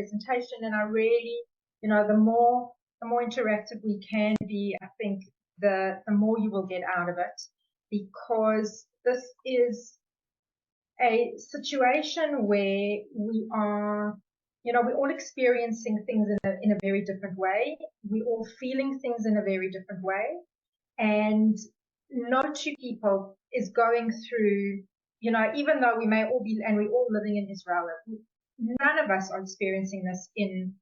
presentation. And I really, the more interactive we can be, I think the more you will get out of it, because this is a situation where we are, we're all experiencing things in a very different way. We're all feeling things in a very different way. And no two people is going through, even though we may all be, and we're all living in Israel, none of us are experiencing this in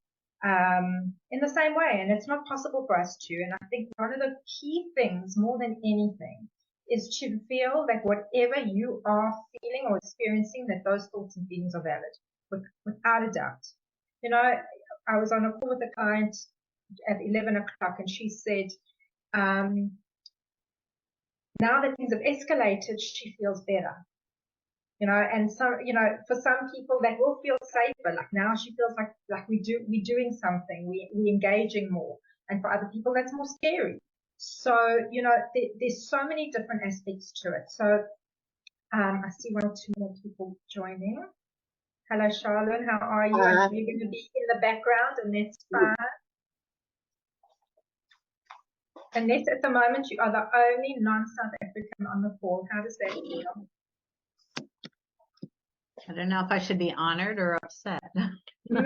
the same way. And it's not possible for us to. And I think one of the key things more than anything is to feel that whatever you are feeling or experiencing, that those thoughts and feelings are valid, without a doubt. I was on a call with a client at 11 o'clock, and she said, now that things have escalated, she feels better. And so, for some people that will feel safer, like now she feels like we're doing something, we're engaging more. And for other people, that's more scary. So, there's so many different aspects to it. So, I see one or two more people joining. Hello, Charlene. How are you? You're going to be in the background, and that's fine. Unless at the moment you are the only non-South African on the call. How does that feel? I don't know if I should be honored or upset. No.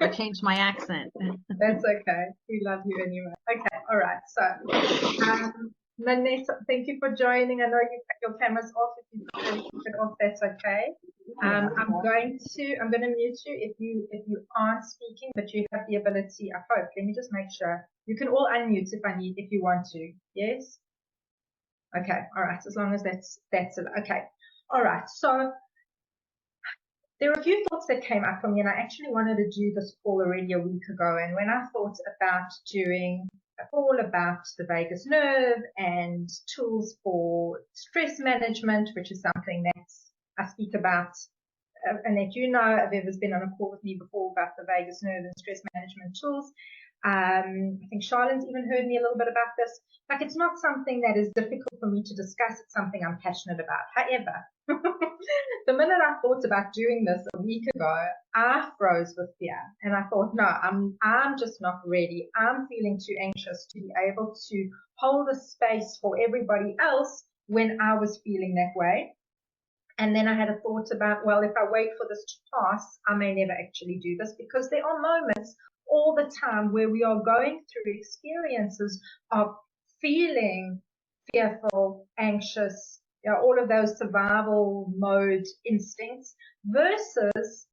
Or change my accent. That's okay. We love you anyway. Okay. All right. So, Manessa, thank you for joining. I know your camera's off. If you prefer to keep it off, that's okay. I'm going to mute you if you aren't speaking, but you have the ability. I hope. Let me just make sure. You can all unmute if you want to. Yes. Okay. All right. As long as that's it. Okay. All right. So there are a few thoughts that came up for me, and I actually wanted to do this call already a week ago. And when I thought about doing a call about the vagus nerve and tools for stress management, which is something that I speak about, and that Viv has been on a call with me before about the vagus nerve and stress management tools. I think Charlene's even heard me a little bit about this. Like, it's not something that is difficult for me to discuss. It's something I'm passionate about. However, the minute I thought about doing this a week ago, I froze with fear. And I thought, no, I'm just not ready. I'm feeling too anxious to be able to hold a space for everybody else when I was feeling that way. And then I had a thought about, well, if I wait for this to pass, I may never actually do this, because there are moments all the time where we are going through experiences of feeling fearful, anxious, all of those survival mode instincts versus,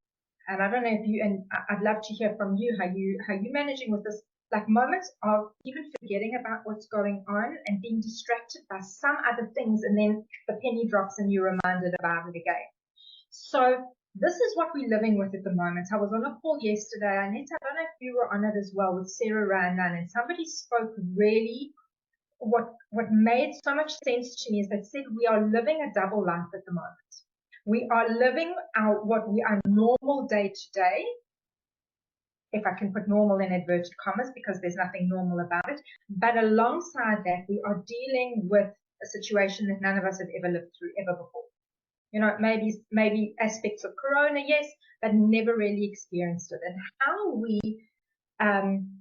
and I don't know if you, and I'd love to hear from you, how you managing with this, like moments of even forgetting about what's going on and being distracted by some other things, and then the penny drops and you're reminded about it again. So this is what we're living with at the moment. I was on a call yesterday, Annette, I don't know if you were on it as well, with Sarah Ryan, and somebody spoke really, what made so much sense to me is they said we are living a double life at the moment. We are living what we are normal day to day, if I can put normal in inverted commas, because there's nothing normal about it. But alongside that, we are dealing with a situation that none of us have ever lived through ever before. Maybe aspects of Corona, yes, but never really experienced it. And how we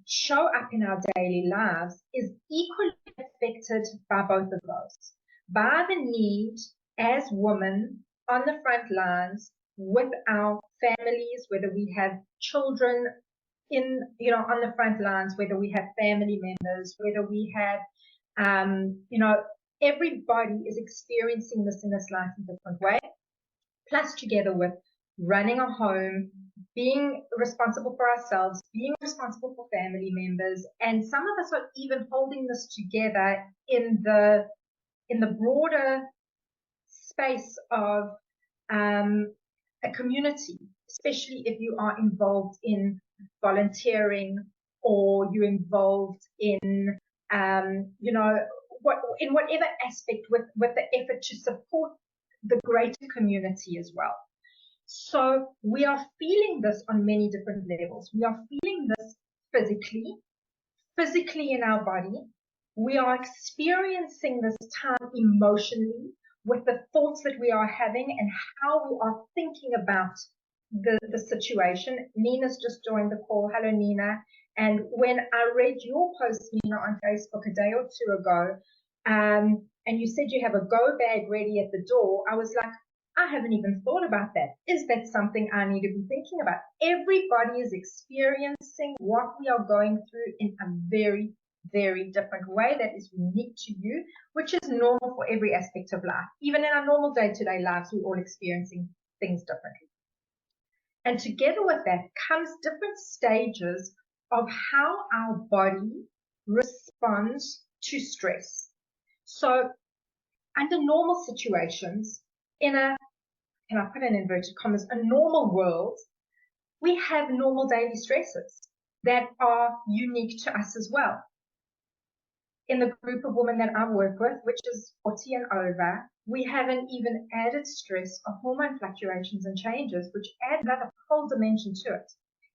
show up in our daily lives is equally affected by both of those. By the need as women on the front lines with our families, whether we have children on the front lines, whether we have family members, whether we have, everybody is experiencing this in a slightly different way. Plus, together with running a home, being responsible for ourselves, being responsible for family members, and some of us are even holding this together in the broader space of a community, especially if you are involved in volunteering or you're involved in in whatever aspect with the effort to support the greater community as well. So we are feeling this on many different levels. We are feeling this physically in our body. We are experiencing this time emotionally with the thoughts that we are having and how we are thinking about the situation. Nina's just joined the call. Hello, Nina. And when I read your post, Nina, on Facebook a day or two ago, and you said you have a go bag ready at the door, I was like, I haven't even thought about that. Is that something I need to be thinking about? Everybody is experiencing what we are going through in a very, very different way that is unique to you, which is normal for every aspect of life. Even in our normal day-to-day lives, we're all experiencing things differently. And together with that comes different stages of how our body responds to stress. So under normal situations, in a, and I put in inverted commas, a normal world, we have normal daily stresses that are unique to us as well. In the group of women that I work with, which is 40 and over, we have an even added stress of hormone fluctuations and changes, which add another whole dimension to it.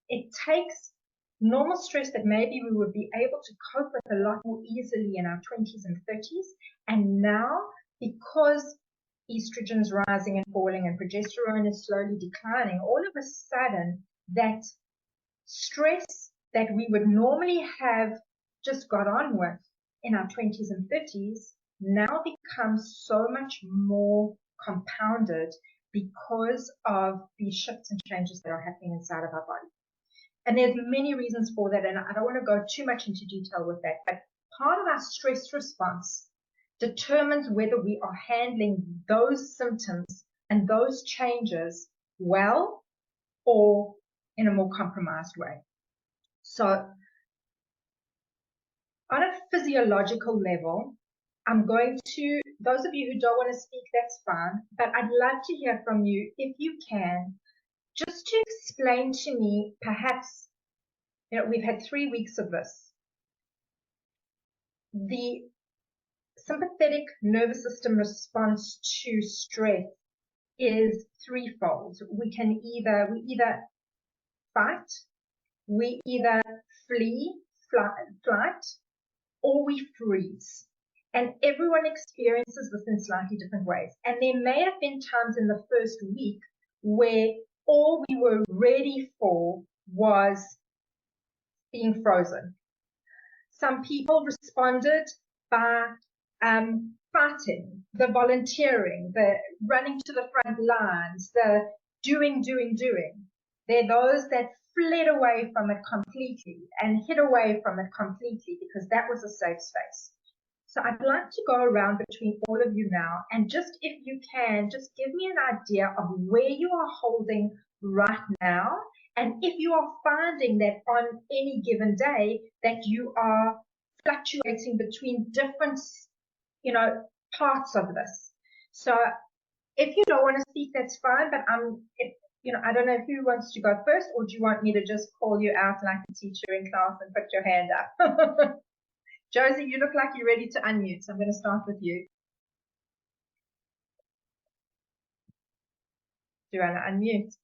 It takes normal stress that maybe we would be able to cope with a lot more easily in our 20s and 30s. And now, because estrogen is rising and falling and progesterone is slowly declining, all of a sudden that stress that we would normally have just got on with in our 20s and 30s now becomes so much more compounded because of these shifts and changes that are happening inside of our body. And there's many reasons for that, and I don't want to go too much into detail with that, but part of our stress response determines whether we are handling those symptoms and those changes well or in a more compromised way. So on a physiological level, I'm going to, those of you who don't want to speak, that's fine, but I'd love to hear from you, if you can, just to explain to me, perhaps, we've had 3 weeks of this. The sympathetic nervous system response to stress is threefold. We either fight, we either flee, flight, or we freeze. And everyone experiences this in slightly different ways. And there may have been times in the first week where all we were ready for was being frozen. Some people responded by fighting, the volunteering, the running to the front lines, the doing. They're those that fled away from it completely and hid away from it completely because that was a safe space. So I'd like to go around between all of you now and just, if you can, just give me an idea of where you are holding right now. And if you are finding that on any given day that you are fluctuating between different, parts of this. So if you don't want to speak, that's fine, but I don't know who wants to go first, or do you want me to just call you out like a teacher in class and put your hand up? Josie, you look like you're ready to unmute, so I'm going to start with you. Do you want to unmute?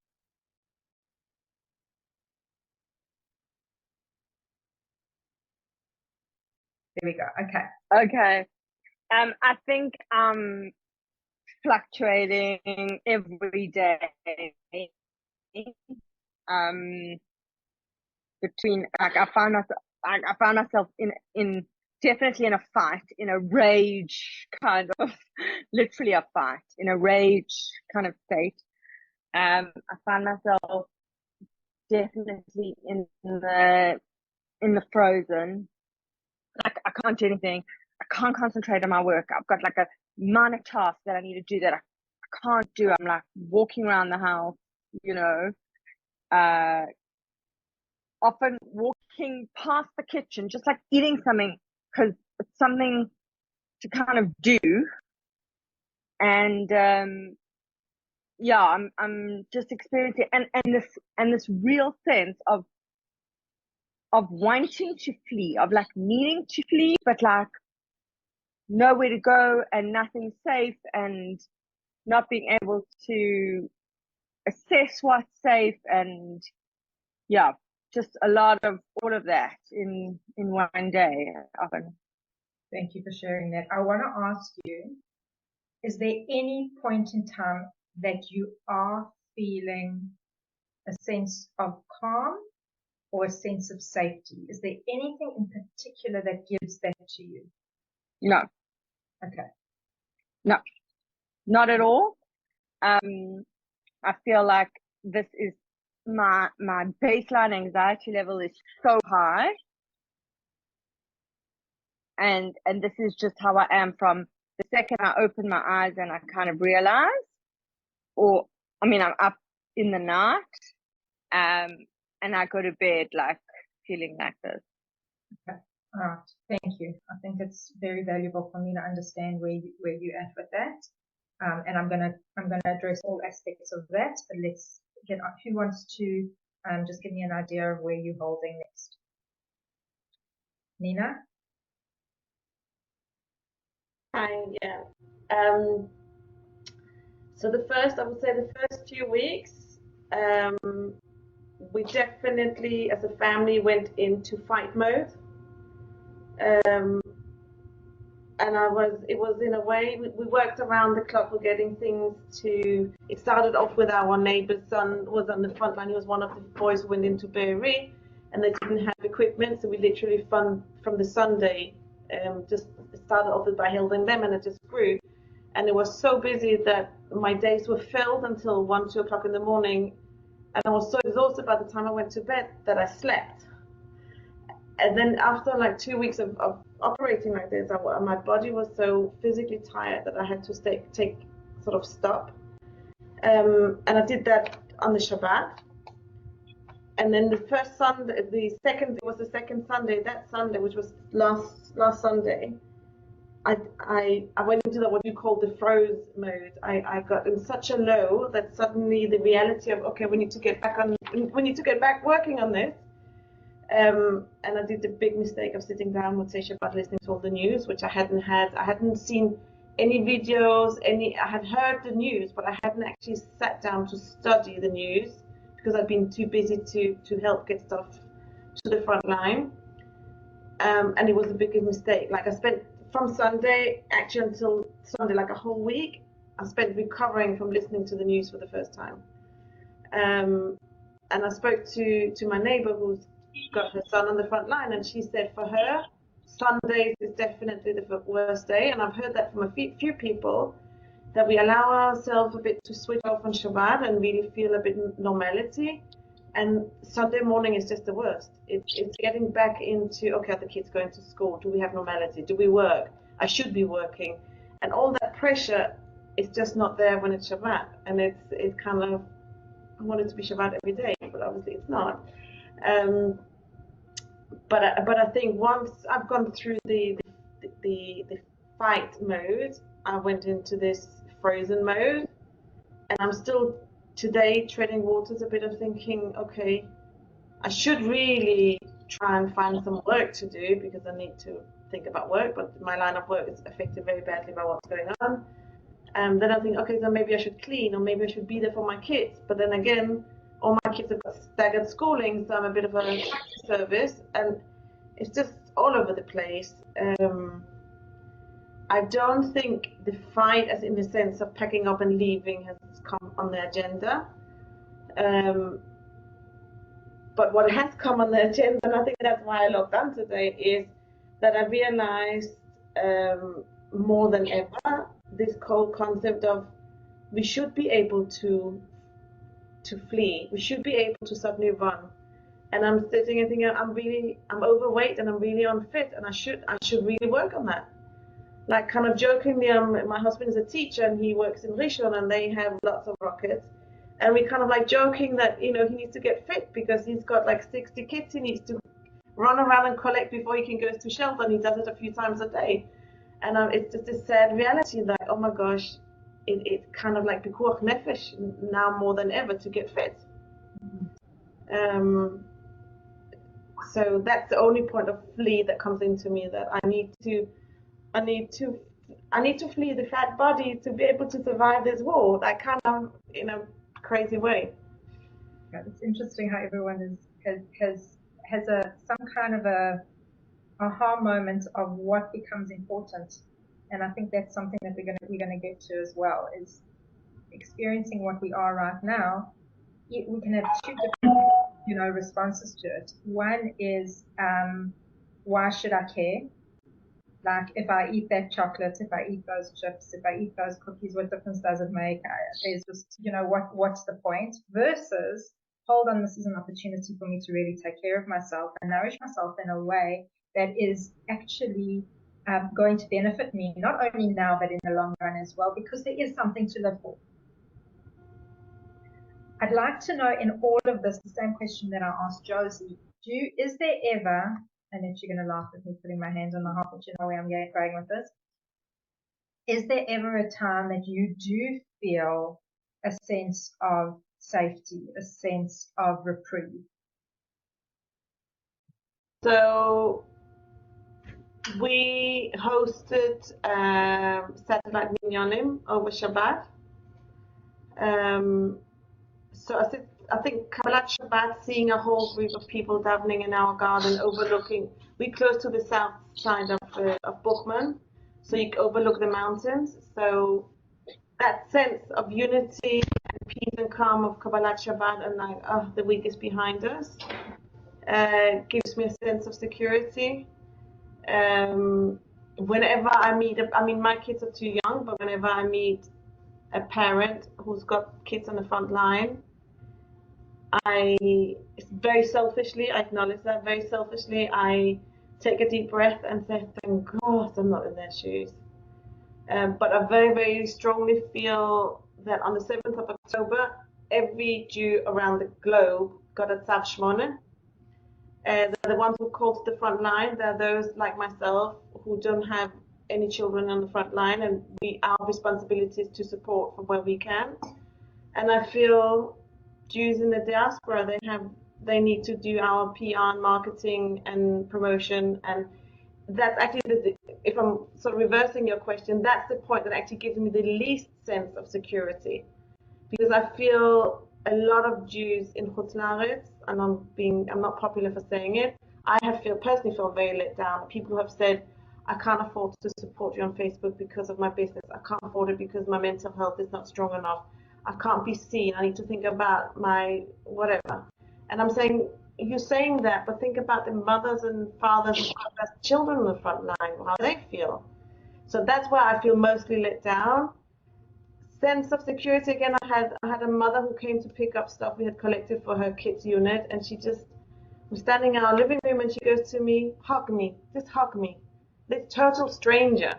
There we go. Okay. I think I'm fluctuating every day. Between I found myself in definitely in a fight, in a rage kind of, literally a fight, in a rage kind of state. I find myself definitely in the frozen. Like I can't do anything. I can't concentrate on my work. I've got like a minor task that I need to do that I can't do. I'm like walking around the house, often walking past the kitchen, just like eating something because it's something to kind of do. And I'm just experiencing and this real sense of wanting to flee, of like needing to flee, but like nowhere to go and nothing safe, and not being able to assess what's safe, and just a lot of all of that in one day often. Thank you for sharing that. I want to ask you, is there any point in time that you are feeling a sense of calm or a sense of safety? Is there anything in particular that gives that to you? No. Okay. No, not at all. I feel like this is my baseline anxiety level is so high. And this is just how I am from the second I open my eyes and I kind of realize, or I mean, I'm up in the night, and I go to bed like feeling like this. Okay. All right. Thank you. I think it's very valuable for me to understand where you're at with that. And I'm gonna address all aspects of that. But let's get on. Who wants to just give me an idea of where you're holding next? Nina? Hi, yeah. So I would say the first few weeks, we definitely, as a family, went into fight mode. And it was in a way, we worked around the clock with getting things it started off with our neighbor's son was on the front line. He was one of the boys who went into Beirut, and they didn't have equipment. So we literally from the Sunday, just started off with by helping them, and it just grew. And it was so busy that my days were filled until 1, 2 o'clock in the morning. And I was so exhausted by the time I went to bed that I slept. And then after like 2 weeks of operating like this, my body was so physically tired that I had to take sort of stop. And I did that on the Shabbat. And then the second Sunday, that Sunday, which was last Sunday, I went into what you call the froze mode. I got in such a low that suddenly the reality of, okay, we need to get back working on this. And I did the big mistake of sitting down with Shabbat about listening to all the news, which I hadn't seen any videos, I had heard the news, but I hadn't actually sat down to study the news because I'd been too busy to help get stuff to the front line. And it was the biggest mistake. Like I spent from Sunday actually until Sunday, like a whole week, I spent recovering from listening to the news for the first time. And I spoke to my neighbor who's got her son on the front line, and she said for her, Sundays is definitely the worst day. And I've heard that from a few people, that we allow ourselves a bit to switch off on Shabbat and really feel a bit normality. And Sunday morning is just the worst. It's getting back into, okay, are the kids going to school? Do we have normality? Do we work? I should be working. And all that pressure is just not there when it's Shabbat. And it's kind of, I want it to be Shabbat every day, but obviously it's not. But I think once I've gone through the fight mode, I went into this frozen mode, and I'm still today treading waters a bit of thinking, okay, I should really try and find some work to do because I need to think about work, but my line of work is affected very badly by what's going on. And then I think, okay, so maybe I should clean, or maybe I should be there for my kids. But then again, all my kids have got staggered schooling, so I'm a bit of a service, and it's just all over the place. I don't think the fight, as in the sense of packing up and leaving, has come on the agenda. But what has come on the agenda, and I think that's why I logged on today, is that I realized more than ever this whole concept of we should be able to flee. We should be able to suddenly run. And I'm sitting and thinking, I'm overweight and I'm really unfit, and I should really work on that. Like kind of jokingly, my husband is a teacher and he works in Rishon, and they have lots of rockets. And we kind of like joking that, he needs to get fit because he's got like 60 kids he needs to run around and collect before he can go to shelter, and he does it a few times a day. And it's just a sad reality that, oh my gosh, it's kind of like pikuach nefesh now more than ever to get fit. So that's the only point of flee that comes into me, that I need to flee the fat body to be able to survive this war. That kind of, crazy way. Yeah, it's interesting how everyone has some kind of a aha moment of what becomes important, and I think that's something that we're gonna get to as well, is experiencing what we are right now we can have two different, responses to it. One is, why should I care? Like, if I eat that chocolate, if I eat those chips, if I eat those cookies, what difference does it make? There's just, what's the point? Versus, hold on, this is an opportunity for me to really take care of myself and nourish myself in a way that is actually going to benefit me, not only now, but in the long run as well, because there is something to live for. I'd like to know in all of this, the same question that I asked Josie, is there ever, and if you're going to laugh at me putting my hands on my heart, but you know where I'm going with this, is there ever a time that you do feel a sense of safety, a sense of reprieve? So we hosted Satellite Minyanim over Shabbat. So I think Kabbalat Shabbat, seeing a whole group of people davening in our garden, overlooking. We're close to the south side of Buchman, so you overlook the mountains. So that sense of unity and peace and calm of Kabbalat Shabbat, and like, oh, the week is behind us, gives me a sense of security. Whenever I meet, my kids are too young, but whenever I meet a parent who's got kids on the front line, very selfishly, I acknowledge that, very selfishly, I take a deep breath and say, thank God I'm not in their shoes. But I very, very strongly feel that on the 7th of October, every Jew around the globe got a Tzav Shmona. They're the ones who called to the front line. They're those like myself who don't have any children on the front line, and our responsibility is to support from where we can. And I feel Jews in the diaspora, they need to do our PR and marketing and promotion, and that's actually if I'm sort of reversing your question, that's the point that actually gives me the least sense of security, because I feel a lot of Jews in Chutz La'aretz, and I'm not popular for saying it, I personally feel very let down. People who have said, I can't afford to support you on Facebook because of my business. I can't afford it because my mental health is not strong enough. I can't be seen. I need to think about my whatever. And I'm saying, you're saying that, but think about the mothers and fathers who have children on the front line, how they feel. So that's where I feel mostly let down. Sense of security again. I had a mother who came to pick up stuff we had collected for her kids unit, and she just was standing in our living room, and she goes to me, just hug me, this total stranger,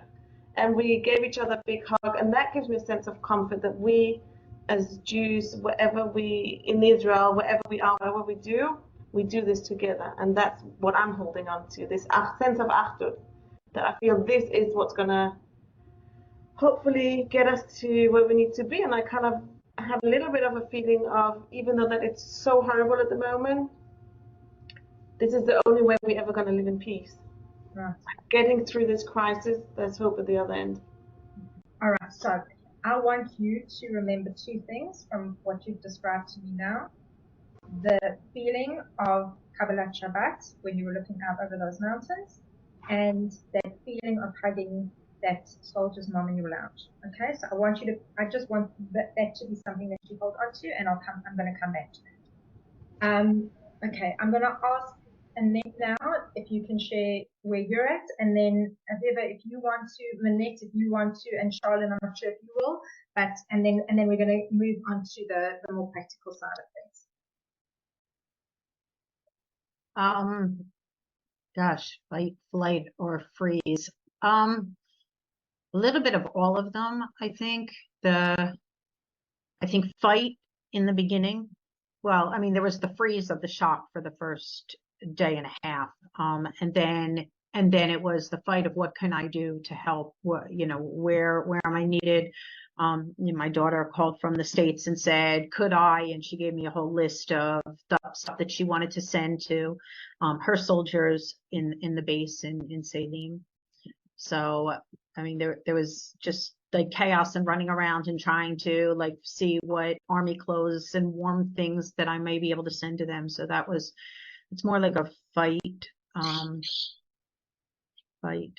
and we gave each other a big hug, and that gives me a sense of comfort that we, as Jews, in Israel, wherever we are, whatever we do this together, and that's what I'm holding on to. This sense of achdut, that I feel this is what's gonna hopefully get us to where we need to be. And I kind of have a little bit of a feeling of, even though that it's so horrible at the moment, this is the only way we're ever going to live in peace. Right. Getting through this crisis, there's hope at the other end. All right, so I want you to remember two things from what you've described to me now. The feeling of Kabbalat Shabbat when you were looking out over those mountains, and that feeling of hugging that soldier's mom in your lounge. Okay, so I just want that to be something that you hold on to, and I'm going to come back to that. Okay, I'm going to ask Annette now if you can share where you're at, and then Aviva, if you want to, Manette, if you want to, and Charlotte, I'm not sure if you will, but and then we're going to move on to the more practical side of things. Gosh, fight, flight, or freeze. A little bit of all of them, I think. I think fight in the beginning. Well, I mean, there was the freeze of the shock for the first day and a half. And then it was the fight of what can I do to help? Where am I needed? My daughter called from the States and said, could I? And she gave me a whole list of stuff that she wanted to send to her soldiers in the base in Salim. So, I mean, there was just like chaos and running around and trying to like see what army clothes and warm things that I may be able to send to them. So it's more like a fight, flight,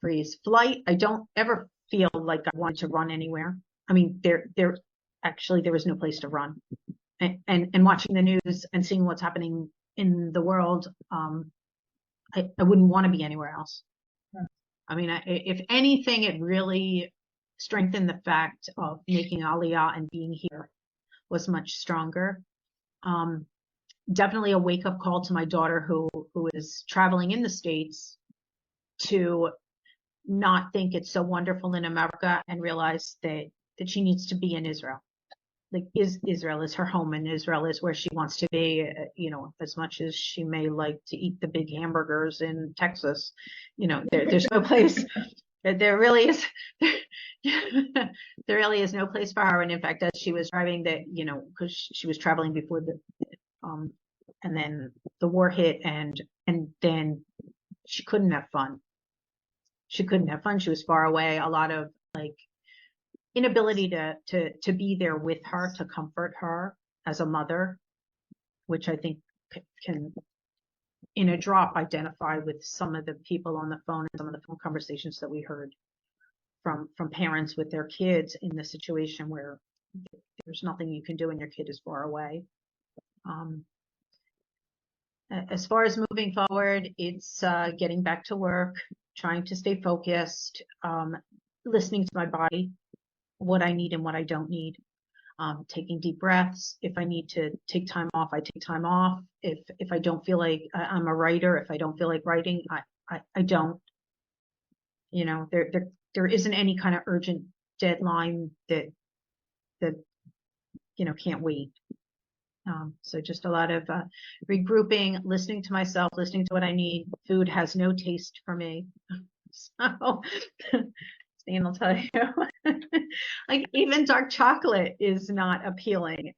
freeze. Flight, I don't ever feel like I wanted to run anywhere. I mean, there was no place to run. and watching the news and seeing what's happening in the world, I wouldn't want to be anywhere else. Yeah. I mean, if anything, it really strengthened the fact of making Aliyah and being here was much stronger. Definitely a wake-up call to my daughter who is traveling in the States to not think it's so wonderful in America and realize that she needs to be in Israel. Like, Israel is her home, and Israel is where she wants to be. As much as she may like to eat the big hamburgers in Texas, there's no place. There really is. There really is no place for her. And in fact, as she was driving, because she was traveling before and then the war hit, and then she couldn't have fun. She couldn't have fun. She was far away. A lot of inability to be there with her, to comfort her as a mother, which I think can, in a drop, identify with some of the people on the phone and some of the phone conversations that we heard from parents with their kids in the situation where there's nothing you can do and your kid is far away. As far as moving forward, it's getting back to work, trying to stay focused, listening to my body, what I need and what I don't need, taking deep breaths. If I need to take time off, I take time off. If I don't feel like I'm a writer, if I don't feel like writing, I don't. There isn't any kind of urgent deadline that can't wait. So just a lot of regrouping, listening to myself, listening to what I need. Food has no taste for me. So Justine will tell you, like even dark chocolate is not appealing.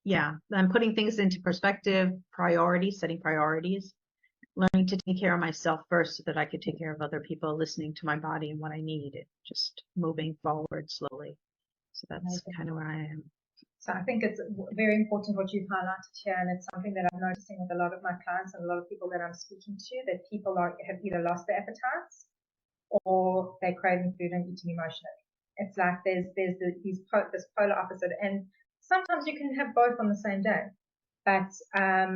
Yeah, I'm putting things into perspective, setting priorities, learning to take care of myself first so that I could take care of other people, listening to my body and what I need, just moving forward slowly. So that's kind of where I am. So I think it's very important what you've highlighted here, and it's something that I'm noticing with a lot of my clients and a lot of people that I'm speaking to, that people have either lost their appetites or they're craving food and eating emotionally. It's like there's this polar opposite, and sometimes you can have both on the same day. But a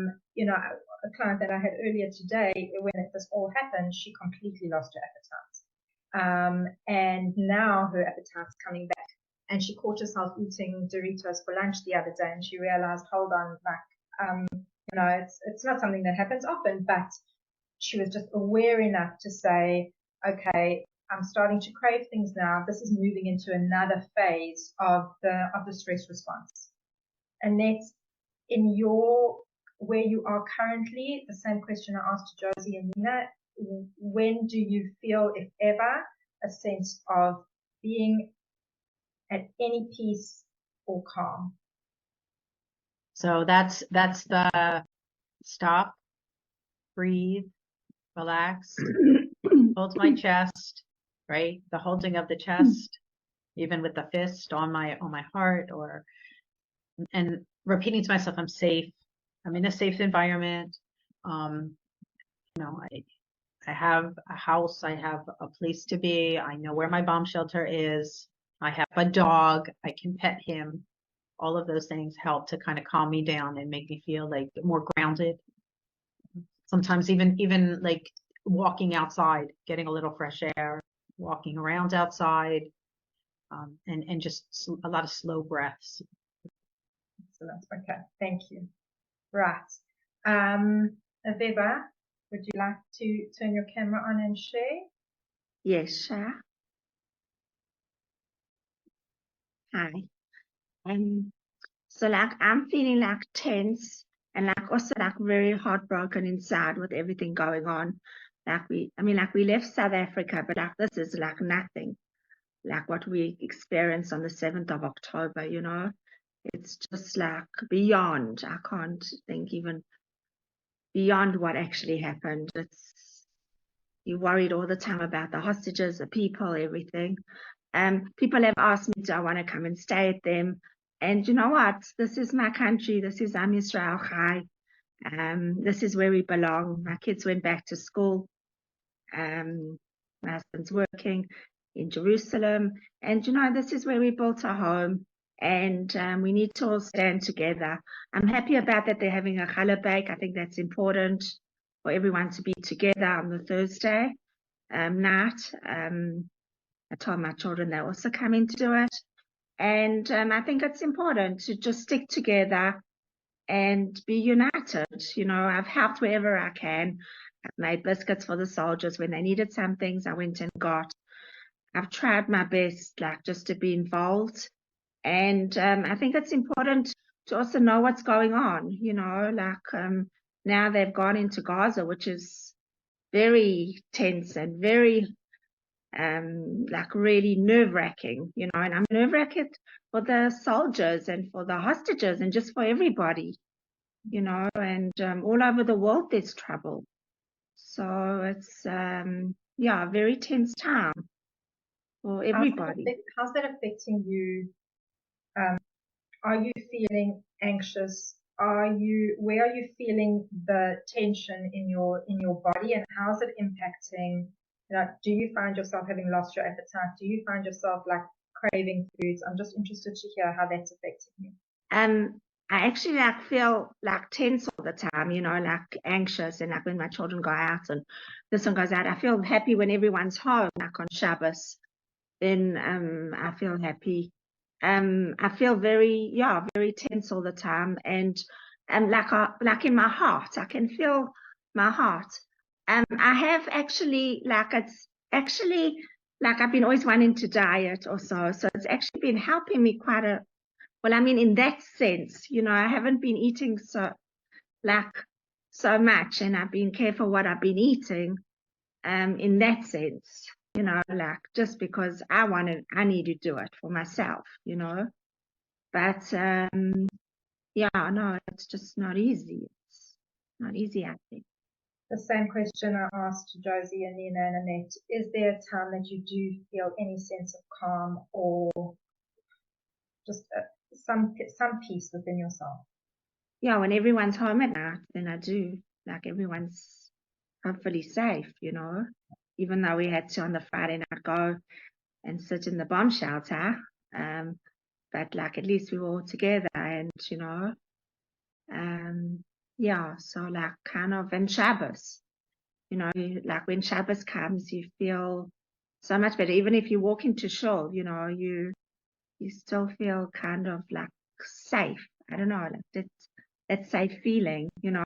client that I had earlier today, when this all happened, she completely lost her appetite, and now her appetite's coming back. And she caught herself eating Doritos for lunch the other day, and she realized, hold on, it's not something that happens often, but she was just aware enough to say, okay, I'm starting to crave things now. This is moving into another phase of the stress response. And that's where you are currently, the same question I asked to Josie and Nina. When do you feel, if ever, a sense of being at any peace or calm? So that's the stop, breathe, relax, hold my chest, right? The holding of the chest, even with the fist on my heart, and repeating to myself, I'm safe. I'm in a safe environment. I have a house. I have a place to be. I know where my bomb shelter is. I have a dog. I can pet him. All of those things help to kind of calm me down and make me feel like more grounded. Sometimes even like walking outside, getting a little fresh air, walking around outside, and just a lot of slow breaths. Excellent. Okay, thank you. Right. Aveva, would you like to turn your camera on and share? Yes, sure. Hi. So I'm feeling tense and also very heartbroken inside with everything going on. We left South Africa, but this is nothing like what we experienced on the 7th of October, It's just beyond. I can't think even beyond what actually happened. You're worried all the time about the hostages, the people, everything. People have asked me, do I want to come and stay at them? And you know what? This is my country. This is Am Yisrael Chai. This is where we belong. My kids went back to school. My husband's working in Jerusalem. And this is where we built our home. and we need to all stand together. I'm happy about that they're having a challah bake. I think that's important for everyone to be together on the Thursday night. I told my children they're also coming to do it. And I think it's important to just stick together and be united. You know, I've helped wherever I can. I've made biscuits for the soldiers when they needed some things. I went and got. I've tried my best, like, just to be involved. And I think it's important to also know what's going on. You know, like now they've gone into Gaza, which is very tense and very like really nerve-wracking, you know, and I'm nerve-wracked for the soldiers and for the hostages and just for everybody, you know, and all over the world there's trouble. So it's, yeah, a very tense time for everybody. How's that affecting you? Are you feeling anxious? Where are you feeling the tension in your body, and how's it impacting? You know, do you find yourself having lost your appetite? Do you find yourself like craving foods? I'm just interested to hear how that's affecting you. I actually like feel like tense all the time, you know, like anxious, and like when my children go out and this one goes out, I feel happy when everyone's home, like on Shabbos. Then I feel happy. I feel very tense all the time, and like in my heart, I can feel my heart. I have actually it's actually like I've been always wanting to diet or so it's actually been helping me quite a well. I mean, in that sense, you know, I haven't been eating so much, and I've been careful what I've been eating. In that sense, you know, like just because I need to do it for myself, you know. But yeah, no, it's just not easy. It's not easy, I think. The same question I asked Josie and Nina and Annette. Is there a time that you do feel any sense of calm or just some peace within yourself? Yeah, when everyone's home at night, then I do. Like everyone's hopefully safe, you know. Even though we had to on the Friday night go and sit in the bomb shelter, but like at least we were all together, and you know, yeah. So like kind of in Shabbos, you know, like when Shabbos comes, you feel so much better. Even if you walk into shul, you know, you still feel kind of like safe. I don't know, like that safe feeling, you know.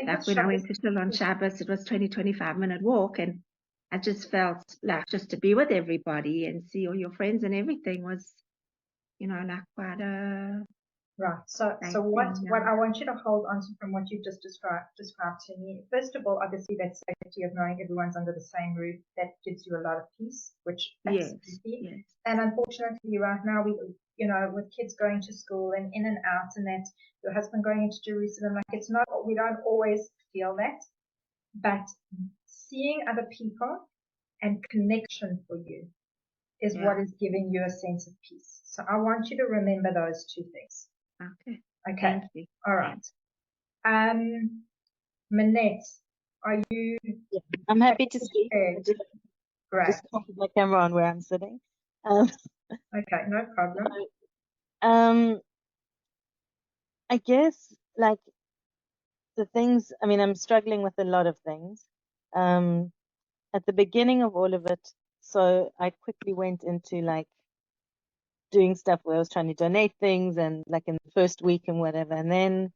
Like when I went to shul on Shabbos, it was 25-minute walk, and I just felt like just to be with everybody and see all your friends and everything was, you know, like quite a right. So what I want you to hold on to from what you've just described to me, first of all, obviously that safety of knowing everyone's under the same roof, that gives you a lot of peace, which absolutely. Yes. And unfortunately, right now you know, with kids going to school and in and out, and that your husband going into Jerusalem, like we don't always feel that, but seeing other people and connection for you is what is giving you a sense of peace. So I want you to remember those two things. Okay. Okay. Thank you. All right. Manette, are you? Yeah, I'm happy to speak. Great. Just put my camera on where I'm sitting. Okay, no problem. I guess like the things, I mean, I'm struggling with a lot of things. At the beginning of all of it, so I quickly went into like doing stuff where I was trying to donate things and like in the first week and whatever. And then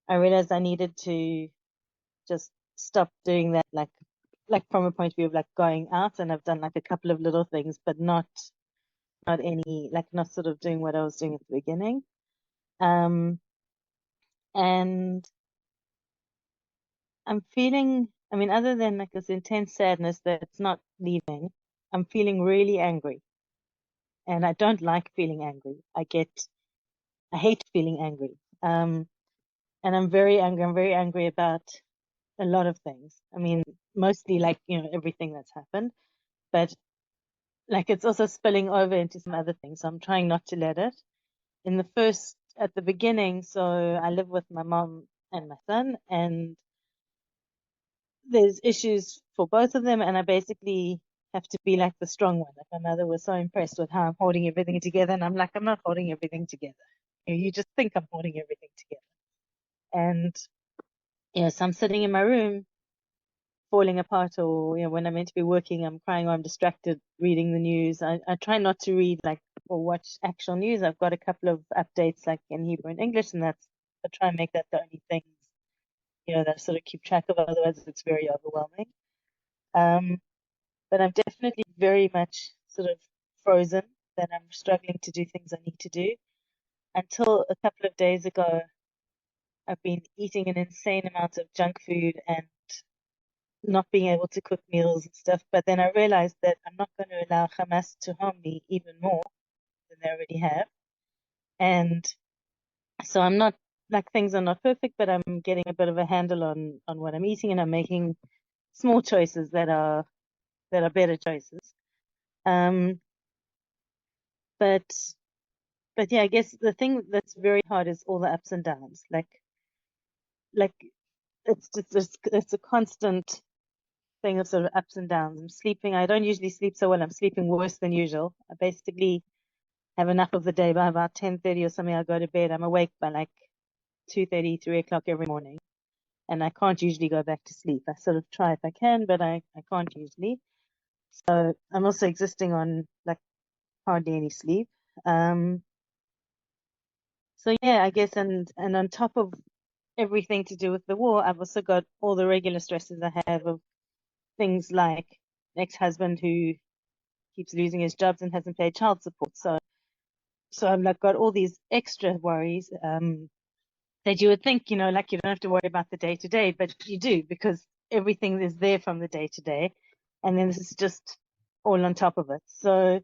I realized I needed to just stop doing that, like from a point of view of like going out, and I've done like a couple of little things, but not any, like not sort of doing what I was doing at the beginning. And I'm feeling, I mean, other than like this intense sadness that it's not leaving, I'm feeling really angry. And I don't like feeling angry. I hate feeling angry. And I'm very angry. I'm very angry about a lot of things. I mean, mostly like, you know, everything that's happened, but like it's also spilling over into some other things. So I'm trying not to let it. At the beginning, so I live with my mom and my son, and there's issues for both of them, and I basically have to be like the strong one. Like my mother was so impressed with how I'm holding everything together, and I'm like, I'm not holding everything together. You just think I'm holding everything together. And so I'm sitting in my room falling apart, or when I'm meant to be working, I'm crying, or I'm distracted reading the news. I try not to read or watch actual news. I've got a couple of updates like in Hebrew and English, and I try and make that the only things that I sort of keep track of. Otherwise, it's very overwhelming. But I'm definitely very much sort of frozen, that I'm struggling to do things I need to do. Until a couple of days ago, I've been eating an insane amount of junk food and not being able to cook meals and stuff. But then I realized that I'm not going to allow Hamas to harm me even more than they already have. And so I'm not, like, things are not perfect, but I'm getting a bit of a handle on what I'm eating, and I'm making small choices that are better choices. But yeah, I guess the thing that's very hard is all the ups and downs. Like it's a constant thing of sort of ups and downs. I'm sleeping. I don't usually sleep so well. I'm sleeping worse than usual. I basically have enough of the day. By about 10:30 or something, I go to bed. I'm awake by like 2:30, 3 o'clock every morning, and I can't usually go back to sleep. I sort of try if I can, but I can't usually. So I'm also existing on like hardly any sleep. So yeah, I guess, and on top of everything to do with the war, I've also got all the regular stresses I have of things like an ex-husband who keeps losing his jobs and hasn't paid child support. So I've like got all these extra worries that you would think, like you don't have to worry about the day to day, but you do, because everything is there from the day to day, and then this is just all on top of it. So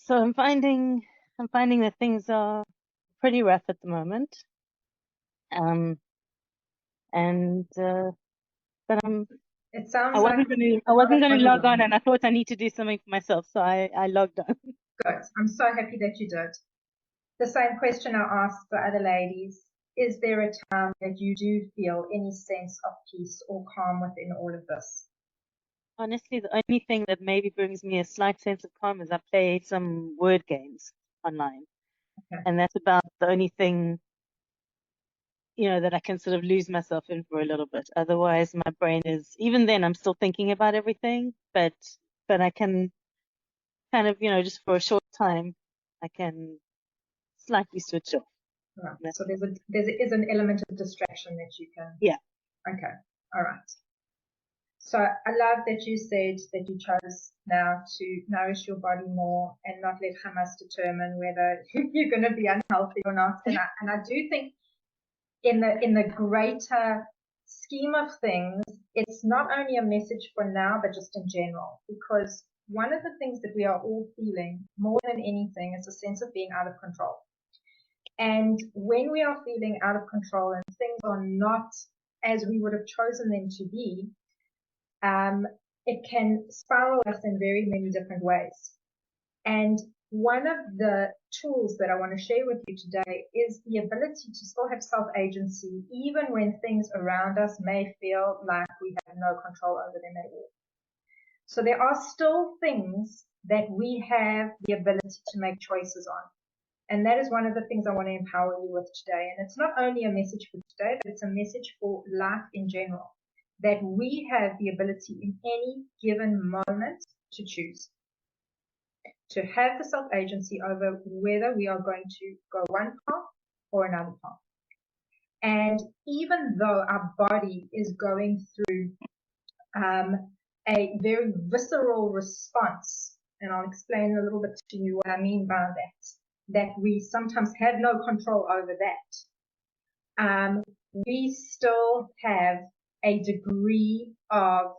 I'm finding that things are pretty rough at the moment. And but It sounds I like wasn't going to log on, and I thought I need to do something for myself, so I logged on. good. I'm so happy that you did. The same question I asked the other ladies. Is there a time that you do feel any sense of peace or calm within all of this? Honestly, the only thing that maybe brings me a slight sense of calm is I play some word games online. Okay. And that's about the only thing, that I can sort of lose myself in for a little bit. Otherwise, my brain is, even then, I'm still thinking about everything, but I can kind of, just for a short time, I can slightly switch off. Right. So there is an element of distraction that you can. Yeah. Okay. All right. So I love that you said that you chose now to nourish your body more and not let Hamas determine whether you're going to be unhealthy or not. And I do think in the greater scheme of things, it's not only a message for now, but just in general, because one of the things that we are all feeling more than anything is a sense of being out of control. And when we are feeling out of control and things are not as we would have chosen them to be, it can spiral us in very many different ways. And one of the tools that I want to share with you today is the ability to still have self-agency, even when things around us may feel like we have no control over them at all. So there are still things that we have the ability to make choices on. And that is one of the things I want to empower you with today. And it's not only a message for today, but it's a message for life in general, that we have the ability in any given moment to choose, to have the self-agency over whether we are going to go one path or another path. And even though our body is going through a very visceral response, and I'll explain a little bit to you what I mean by that we sometimes have no control over that, we still have a degree of,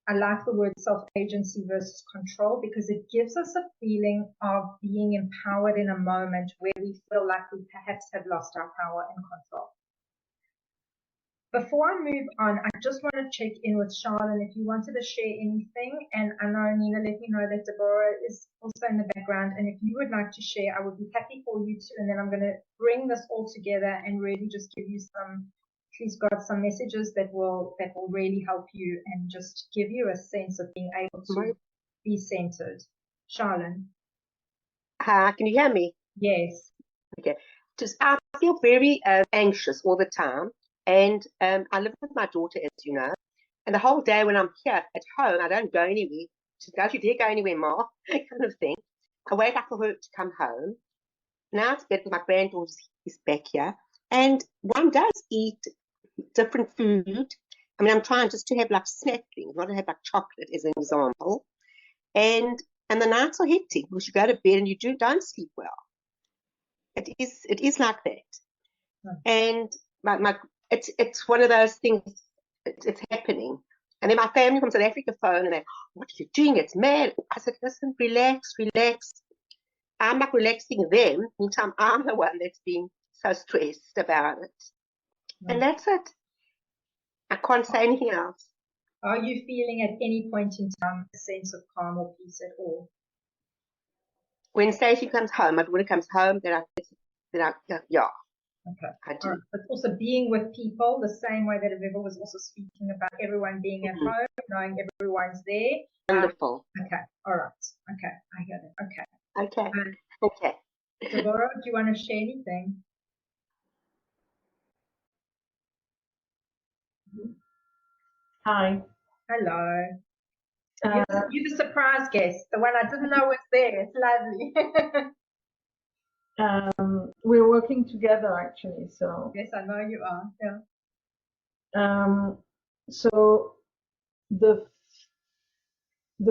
I like the word self-agency versus control, because it gives us a feeling of being empowered in a moment where we feel like we perhaps have lost our power and control. Before I move on, I just want to check in with Charlotte if you wanted to share anything. And I know Nina let me know that Deborah is also in the background. And if you would like to share, I would be happy for you to. And then I'm going to bring this all together and really just give you some she's got some messages that will really help you and just give you a sense of being able to be centered. Charlene. Hi, can you hear me? Yes. Okay. Just I feel very anxious all the time, and I live with my daughter, as you know, and the whole day when I'm here at home, I don't go anywhere. She goes, "You dare go anywhere, Ma?" kind of thing. I wait up for her to come home. Now it's bed with my granddaughter is back here, and one does eat different food. I mean, I'm trying just to have like snack things, not to have like chocolate, as an example. And the nights are hectic because you go to bed and you don't sleep well. It is like that. And it's one of those things. It's happening. And then my family from South Africa phone and they, "What are you doing? It's mad." I said, "Listen, relax, relax." I'm not relaxing them. Meantime, I'm the one that's being so stressed about it. And that's it. I can't say anything else. Are you feeling at any point in time a sense of calm or peace at all? When Stacey comes home, my daughter comes home, then I yeah. Okay. I do. Right. But also being with people the same way that Viva was also speaking about everyone being at home, knowing everyone's there. Wonderful. Okay. All right. Okay. I get it. Okay. Okay. Okay. Deborah, do you want to share anything? Hi. Hello. You're the surprise guest, the one I didn't know was there. It's lovely. We're working together actually, so. Yes, I know you are. Yeah. So the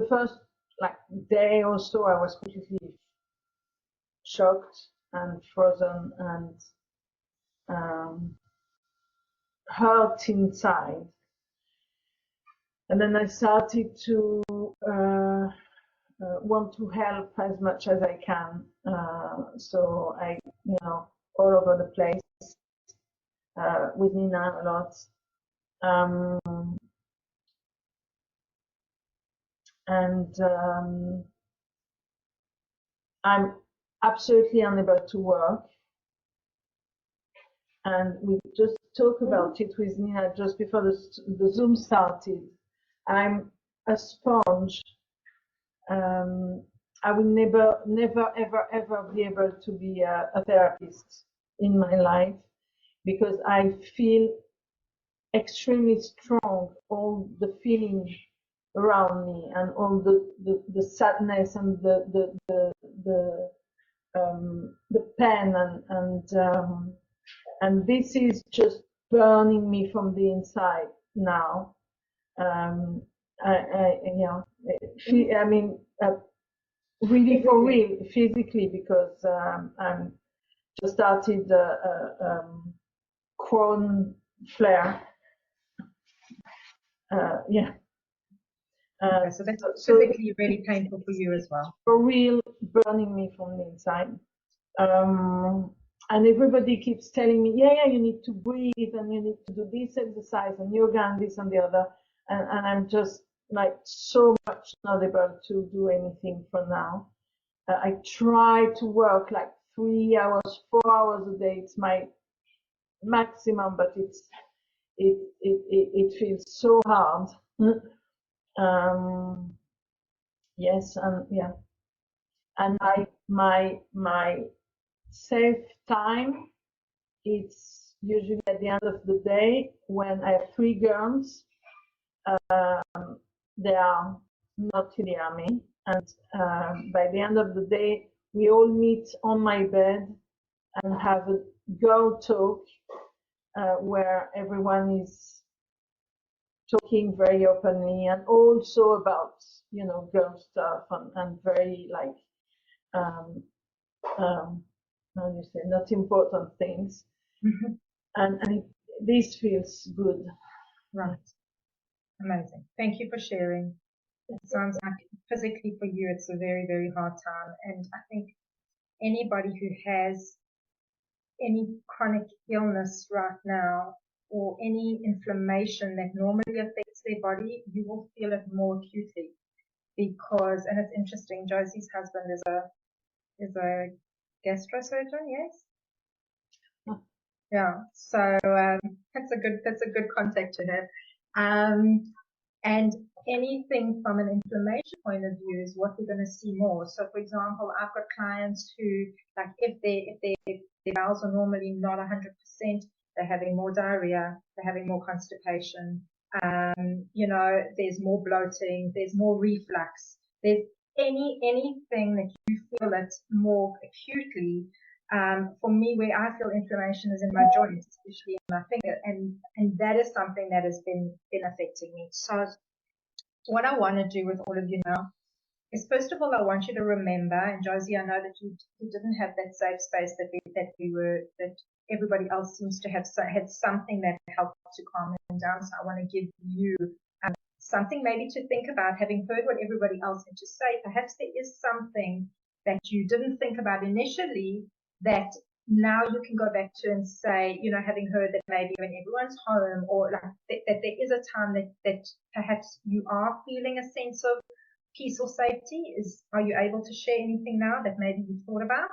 first day or so, I was completely shocked and frozen and hurt inside. And then I started to want to help as much as I can. So I, all over the place with Nina a lot. I'm absolutely unable to work. And we just talked about it with Nina just before the Zoom started. I'm a sponge. I will never, ever be able to be a therapist in my life because I feel extremely strong, all the feeling around me and all the sadness and the pain and this is just burning me from the inside now. Really for real, physically, because I'm just started Crohn flare. So that's physically really painful for you as well. For real, burning me from the inside. And everybody keeps telling me, yeah, you need to breathe and you need to do this exercise and yoga and this and the other. And I'm just like so much not able to do anything for now. I try to work like 3 hours, 4 hours a day. It's my maximum, but it feels so hard. Yes, and yeah. And my safe time, it's usually at the end of the day when I have 3 girls. They are not in the army, and by the end of the day, we all meet on my bed and have a girl talk where everyone is talking very openly and also about girl stuff and very like how do you say, not important things. And this feels good. Right. Amazing. Thank you for sharing. It sounds like physically for you it's a very, very hard time. And I think anybody who has any chronic illness right now or any inflammation that normally affects their body, you will feel it more acutely because, and it's interesting, Josie's husband is a gastrosurgeon, yes? Yeah. So that's a good contact to have. And anything from an inflammation point of view is what we're going to see more. So, for example, I've got clients who, like, if their bowels are normally not 100%, they're having more diarrhea, they're having more constipation. There's more bloating, there's more reflux. There's anything that you feel it more acutely. For me, where I feel inflammation is in my joints, especially in my finger, and that is something that has been affecting me. So what I want to do with all of you now is, first of all, I want you to remember, and Josie, I know that you didn't have that safe space that everybody else seems to have had something that helped to calm them down. So I want to give you something maybe to think about, having heard what everybody else had to say. Perhaps there is something that you didn't think about initially that now you can go back to and say, having heard that maybe when everyone's home, or like that there is a time that perhaps you are feeling a sense of peace or safety. Are you able to share anything now that maybe you thought about?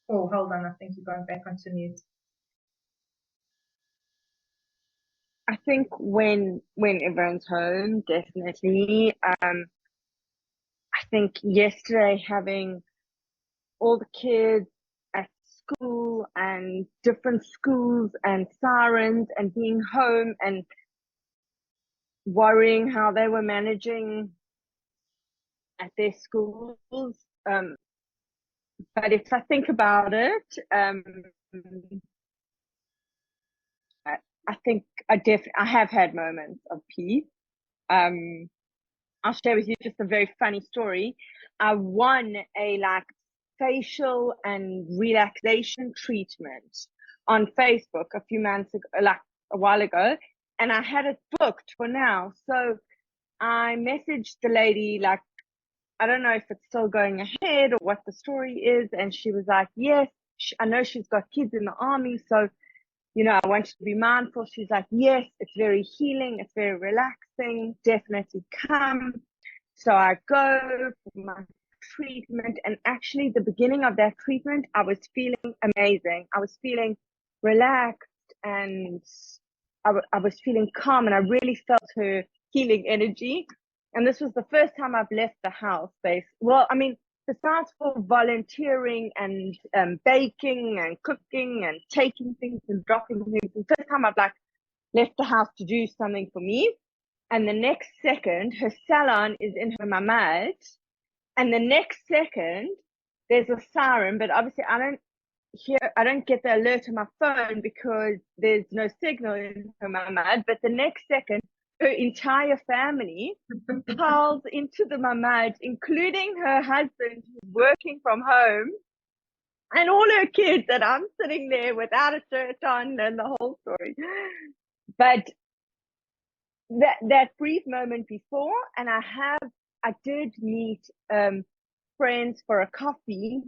Oh, hold on, I think you're going back onto mute. I think when everyone's home, definitely. I think yesterday having all the kids at school and different schools and sirens and being home and worrying how they were managing at their schools. But if I think about it, I think I have had moments of peace. I'll share with you just a very funny story. I won a facial and relaxation treatment on Facebook a few months ago, a while ago, and I had it booked for now. So I messaged the lady, I don't know if it's still going ahead or what the story is. And she was like, yes, I know she's got kids in the army. So, I want you to be mindful. She's like, yes, it's very healing. It's very relaxing. Definitely come. So I go for my treatment, and actually the beginning of that treatment, I was feeling amazing. I was feeling relaxed, and I was feeling calm, and I really felt her healing energy. And this was the first time I've left the house space. Well, I mean, besides for volunteering and baking and cooking and taking things and dropping things, the first time I've left the house to do something for me. And the next second, her salon is in her mamad. And the next second, there's a siren, but obviously I don't get the alert on my phone because there's no signal in her mamad. But the next second, her entire family piles into the mamad, including her husband who's working from home, and all her kids, and I'm sitting there without a shirt on, and the whole story. But that brief moment before, and I did meet friends for a coffee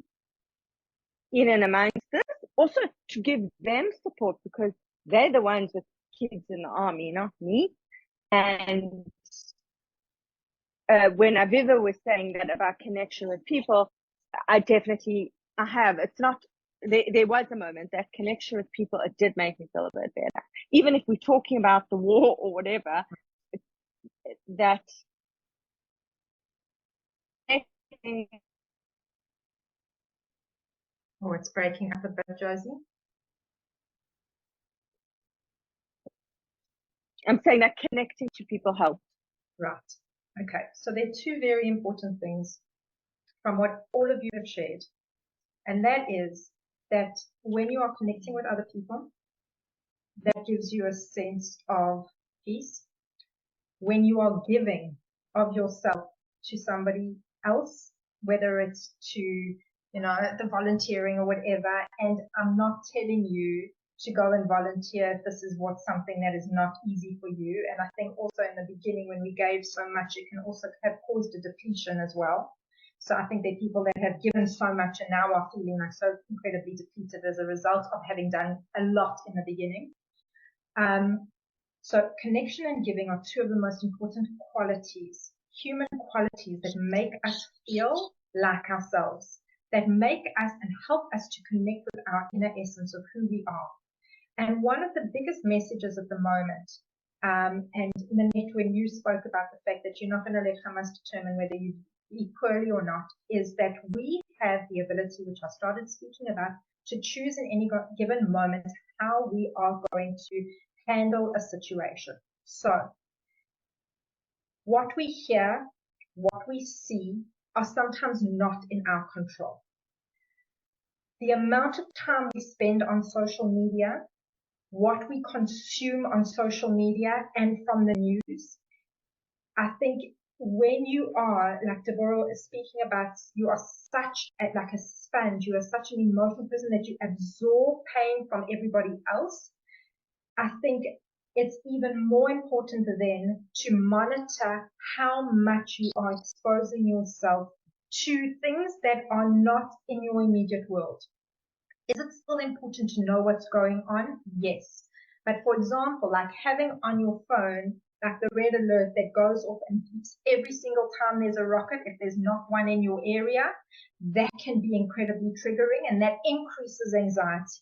in and amongst this, also to give them support, because they're the ones with kids in the army, not me. And when Aviva was saying that about connection with people, I have. It's not, there was a moment, that connection with people, it did make me feel a bit better. Even if we're talking about the war or whatever, that Oh, it's breaking up a bit, Josie. I'm saying that connecting to people helps. Right. Okay. So there are two very important things from what all of you have shared. And that is that when you are connecting with other people, that gives you a sense of peace. When you are giving of yourself to somebody else, whether it's to, the volunteering or whatever, and I'm not telling you to go and volunteer if this is something that is not easy for you. And I think also in the beginning, when we gave so much, it can also have caused a depletion as well. So I think there are people that have given so much and now are feeling so incredibly depleted as a result of having done a lot in the beginning. So connection and giving are two of the most important qualities, human qualities that make us feel like ourselves, that make us and help us to connect with our inner essence of who we are. And one of the biggest messages at the moment, and Nanette, when you spoke about the fact that you're not going to let Hamas determine whether you eat poorly or not, is that we have the ability, which I started speaking about, to choose in any given moment how we are going to handle a situation. So what we hear, what we see are sometimes not in our control. The amount of time we spend on social media, what we consume on social media and from the news, I think when you are, like Deborah is speaking about, you are such like a sponge, you are such an emotional person that you absorb pain from everybody else. I think it's even more important then to monitor how much you are exposing yourself to things that are not in your immediate world. Is it still important to know what's going on? Yes. But for example, like having on your phone, like the red alert that goes off and beeps every single time there's a rocket, if there's not one in your area, that can be incredibly triggering and that increases anxiety.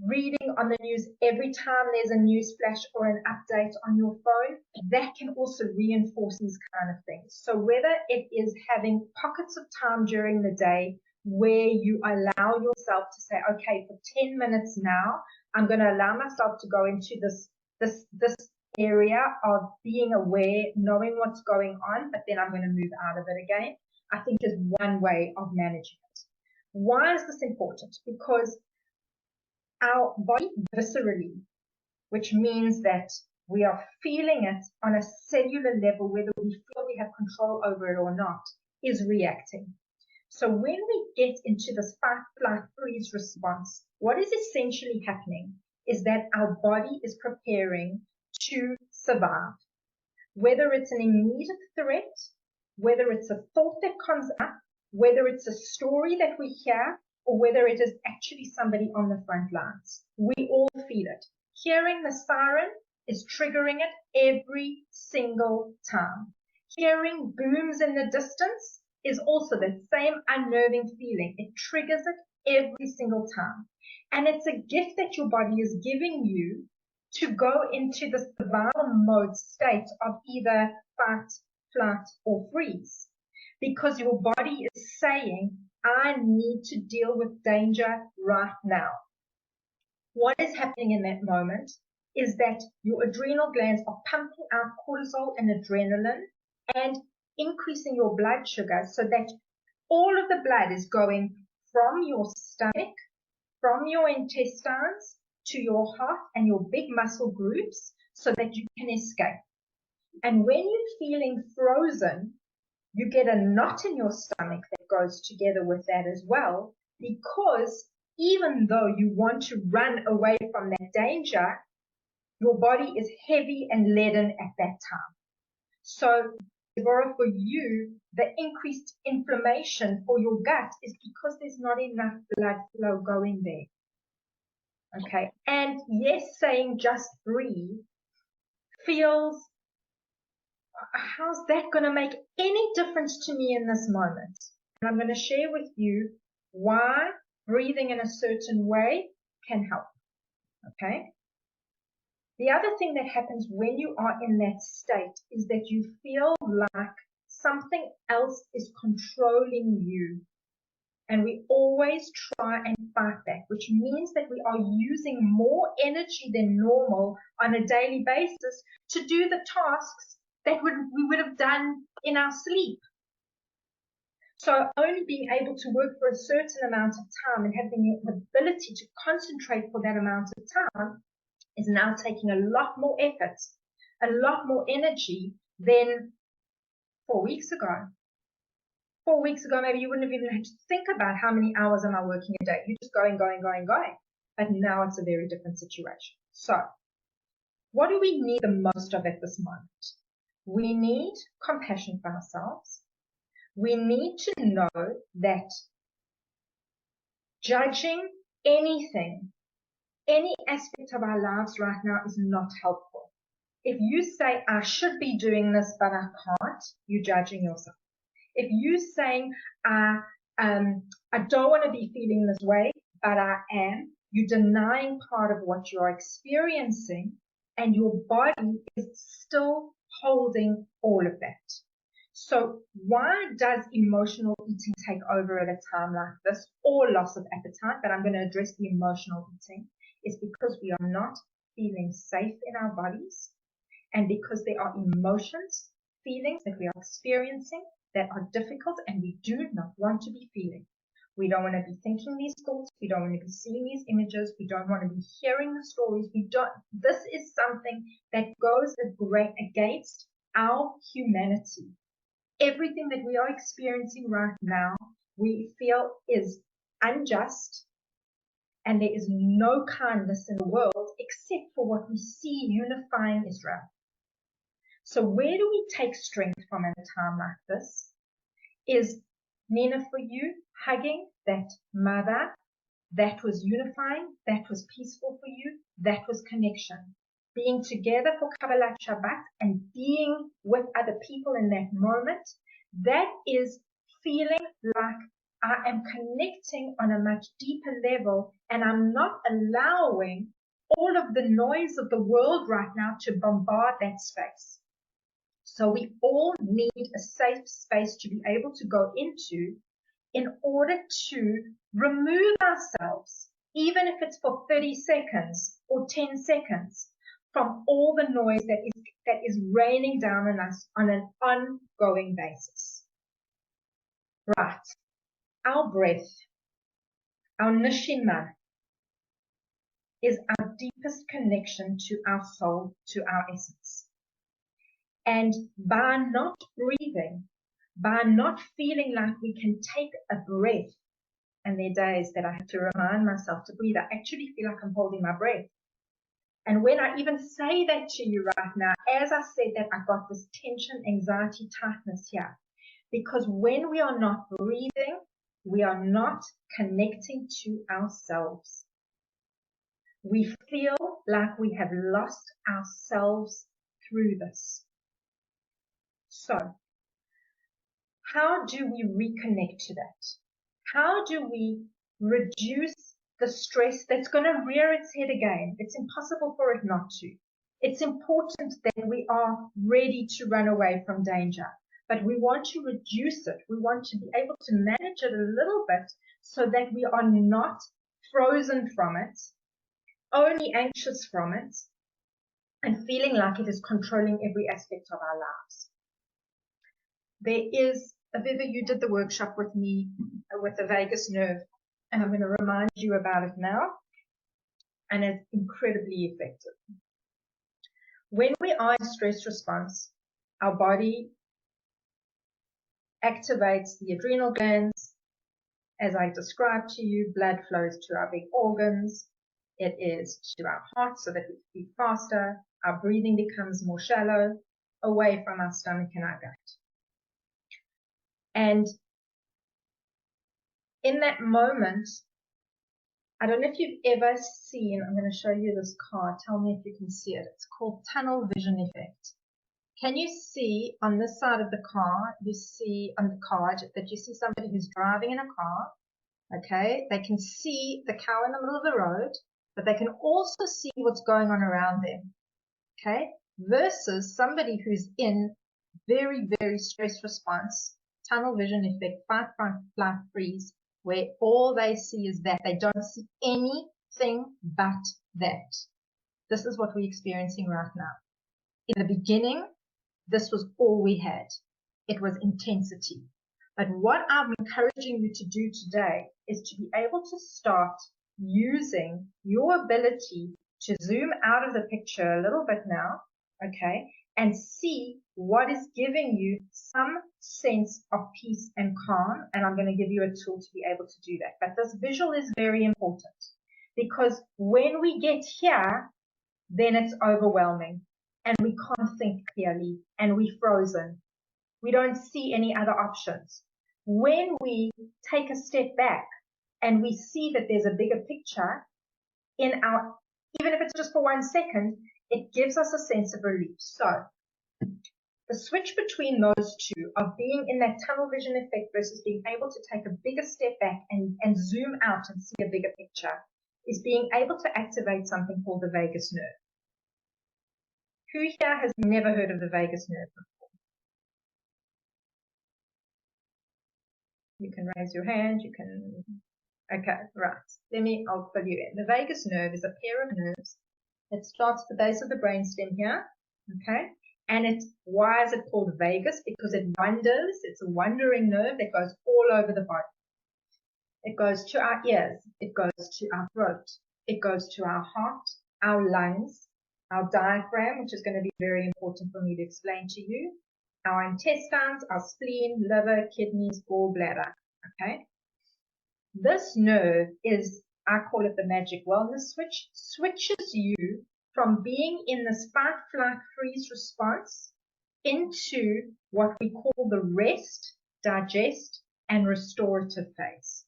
Reading on the news every time there's a news flash or an update on your phone, that can also reinforce these kind of things. So whether it is having pockets of time during the day where you allow yourself to say, okay, for 10 minutes now, I'm going to allow myself to go into this area of being aware, knowing what's going on, but then I'm going to move out of it again, I think is one way of managing it. Why is this important? Because our body viscerally, which means that we are feeling it on a cellular level, whether we feel we have control over it or not, is reacting. So when we get into this fight, flight, freeze response, what is essentially happening is that our body is preparing to survive. Whether it's an immediate threat, whether it's a thought that comes up, whether it's a story that we hear, or whether it is actually somebody on the front lines. We all feel it. Hearing the siren is triggering it every single time. Hearing booms in the distance is also the same unnerving feeling. It triggers it every single time. And it's a gift that your body is giving you to go into the survival mode state of either fight, flight, or freeze. Because your body is saying, I need to deal with danger right now. What is happening in that moment is that your adrenal glands are pumping out cortisol and adrenaline and increasing your blood sugar so that all of the blood is going from your stomach, from your intestines to your heart and your big muscle groups so that you can escape. And when you're feeling frozen, you get a knot in your stomach that goes together with that as well, because even though you want to run away from that danger, your body is heavy and leaden at that time. So, Deborah, for you, the increased inflammation for your gut is because there's not enough blood flow going there. Okay, and yes, saying just breathe feels, how's that going to make any difference to me in this moment? And I'm going to share with you why breathing in a certain way can help. Okay? The other thing that happens when you are in that state is that you feel like something else is controlling you. And we always try and fight that, which means that we are using more energy than normal on a daily basis to do the tasks that we would have done in our sleep. So only being able to work for a certain amount of time and having the ability to concentrate for that amount of time is now taking a lot more effort, a lot more energy than 4 weeks ago. 4 weeks ago, maybe you wouldn't have even had to think about how many hours am I working a day. You're just going. But now it's a very different situation. So what do we need the most of at this moment? We need compassion for ourselves. We need to know that judging anything any aspect of our lives right now is not helpful. If you say, I should be doing this, but I can't, you're judging yourself. If you're saying, I don't want to be feeling this way, but I am, you're denying part of what you're experiencing, and your body is still holding all of that. So why does emotional eating take over at a time like this, or loss of appetite? But I'm going to address the emotional eating. Is because we are not feeling safe in our bodies, and because there are emotions, feelings that we are experiencing that are difficult and we do not want to be feeling. We don't want to be thinking these thoughts. We don't want to be seeing these images. We don't want to be hearing the stories. This is something that goes against our humanity. Everything that we are experiencing right now, we feel is unjust, and there is no kindness in the world except for what we see unifying Israel. So where do we take strength from at a time like this? Is, Nina, for you, hugging that mother, that was unifying, that was peaceful for you, that was connection. Being together for Kabbalat Shabbat and being with other people in that moment, that is feeling like I am connecting on a much deeper level, and I'm not allowing all of the noise of the world right now to bombard that space. So we all need a safe space to be able to go into in order to remove ourselves, even if it's for 30 seconds or 10 seconds, from all the noise that is raining down on us on an ongoing basis. Right. Our breath, our neshima, is our deepest connection to our soul, to our essence. And by not breathing, by not feeling like we can take a breath, and there are days that I have to remind myself to breathe, I actually feel like I'm holding my breath. And when I even say that to you right now, as I said that, I got this tension, anxiety, tightness here. Because when we are not breathing, we are not connecting to ourselves. We feel like we have lost ourselves through this. So, how do we reconnect to that? How do we reduce the stress that's going to rear its head again? It's impossible for it not to. It's important that we are ready to run away from danger, but we want to reduce it. We want to be able to manage it a little bit so that we are not frozen from it, only anxious from it, and feeling like it is controlling every aspect of our lives. There is, Aviva, you did the workshop with me with the vagus nerve, and I'm going to remind you about it now, and it's incredibly effective. When we are in stress response, our body activates the adrenal glands. As I described to you, blood flows to our big organs. It is to our heart so that we beat faster. Our breathing becomes more shallow, away from our stomach and our gut. And in that moment, I don't know if you've ever seen, I'm going to show you this card. Tell me if you can see it. It's called tunnel vision effect. Can you see on this side of the car, you see on the card that you see somebody who's driving in a car, okay? They can see the cow in the middle of the road, but they can also see what's going on around them, okay? Versus somebody who's in very, very stress response, tunnel vision effect, fight, flight, freeze, where all they see is that. They don't see anything but that. This is what we're experiencing right now. In the beginning, this was all we had. It was intensity. But what I'm encouraging you to do today is to be able to start using your ability to zoom out of the picture a little bit now, okay, and see what is giving you some sense of peace and calm. And I'm going to give you a tool to be able to do that. But this visual is very important, because when we get here, then it's overwhelming and we can't think clearly and we're frozen. We don't see any other options. When we take a step back and we see that there's a bigger picture, even if it's just for 1 second, it gives us a sense of relief. So the switch between those two of being in that tunnel vision effect versus being able to take a bigger step back and zoom out and see a bigger picture is being able to activate something called the vagus nerve. Who here has never heard of the vagus nerve before? You can raise your hand, you can, okay, right. I'll fill you in. The vagus nerve is a pair of nerves that starts at the base of the brainstem here, okay? And why is it called vagus? Because it wanders, it's a wandering nerve that goes all over the body. It goes to our ears, it goes to our throat, it goes to our heart, our lungs, our diaphragm, which is going to be very important for me to explain to you, our intestines, our spleen, liver, kidneys, gallbladder, okay? This nerve is, I call it the magic wellness switch, switches you from being in this fight, flight, freeze response into what we call the rest, digest, and restorative phase.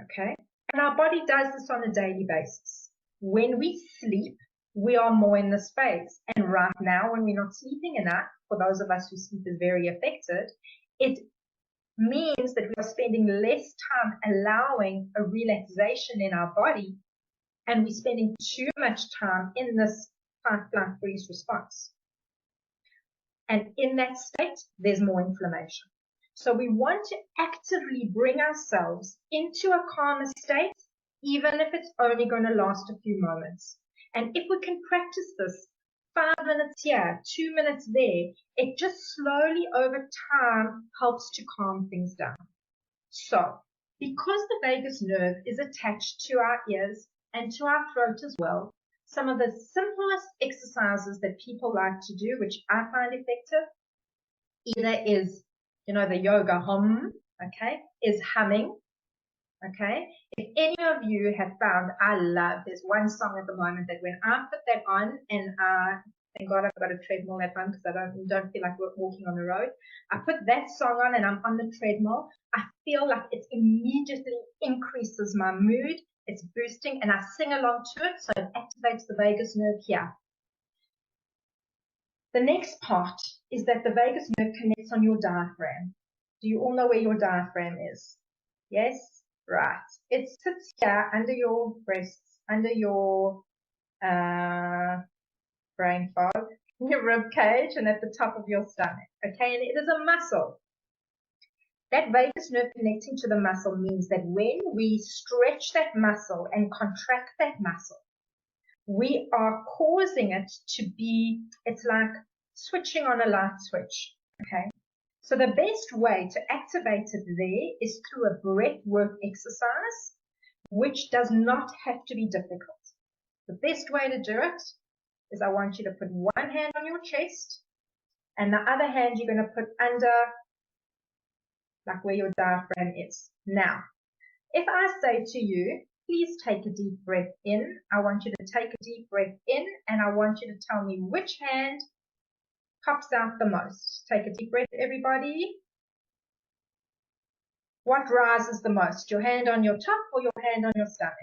Okay? And our body does this on a daily basis. When we sleep, we are more in this phase. And right now, when we're not sleeping enough, for those of us who sleep is very affected, it means that we are spending less time allowing a relaxation in our body, and we're spending too much time in this fight, flight, freeze response. And in that state, there's more inflammation. So we want to actively bring ourselves into a calmer state, even if it's only going to last a few moments. And if we can practice this 5 minutes here, 2 minutes there, it just slowly over time helps to calm things down. So because the vagus nerve is attached to our ears and to our throat as well, some of the simplest exercises that people like to do, which I find effective, either is, the yoga hum, okay, is humming, okay. If any of you have found, there's one song at the moment that when I put that on, and thank God I've got a treadmill at home because I don't feel like walking on the road. I put that song on and I'm on the treadmill. I feel like it immediately increases my mood. It's boosting, and I sing along to it, so it activates the vagus nerve here. The next part is that the vagus nerve connects on your diaphragm. Do you all know where your diaphragm is? Yes? Right. It sits here under your breasts, under your brain fog, your rib cage, and at the top of your stomach. Okay, and it is a muscle. That vagus nerve connecting to the muscle means that when we stretch that muscle and contract that muscle, we are causing it to be, it's like switching on a light switch, okay? So the best way to activate it there is through a breath work exercise, which does not have to be difficult. The best way to do it is I want you to put one hand on your chest and the other hand you're going to put under, like where your diaphragm is. Now, if I say to you, please take a deep breath in, I want you to take a deep breath in and I want you to tell me which hand pops out the most. Take a deep breath, everybody. What rises the most? Your hand on your top or your hand on your stomach?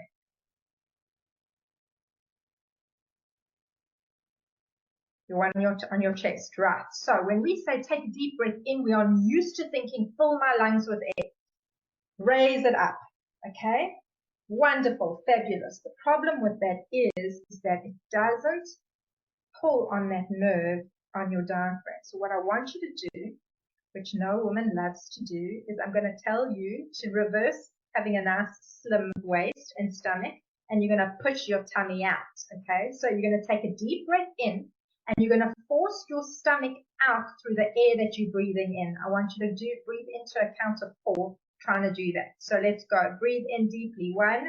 Your one on your chest, right. So when we say take a deep breath in, we are used to thinking, fill my lungs with air. Raise it up, okay? Wonderful, fabulous. The problem with that is that it doesn't pull on that nerve on your diaphragm. So what I want you to do, which no woman loves to do, is I'm going to tell you to reverse having a nice slim waist and stomach, and you're going to push your tummy out, okay? So you're going to take a deep breath in, and you're going to force your stomach out through the air that you're breathing in. I want you to breathe into a count of 4, trying to do that. So let's go. Breathe in deeply. 1,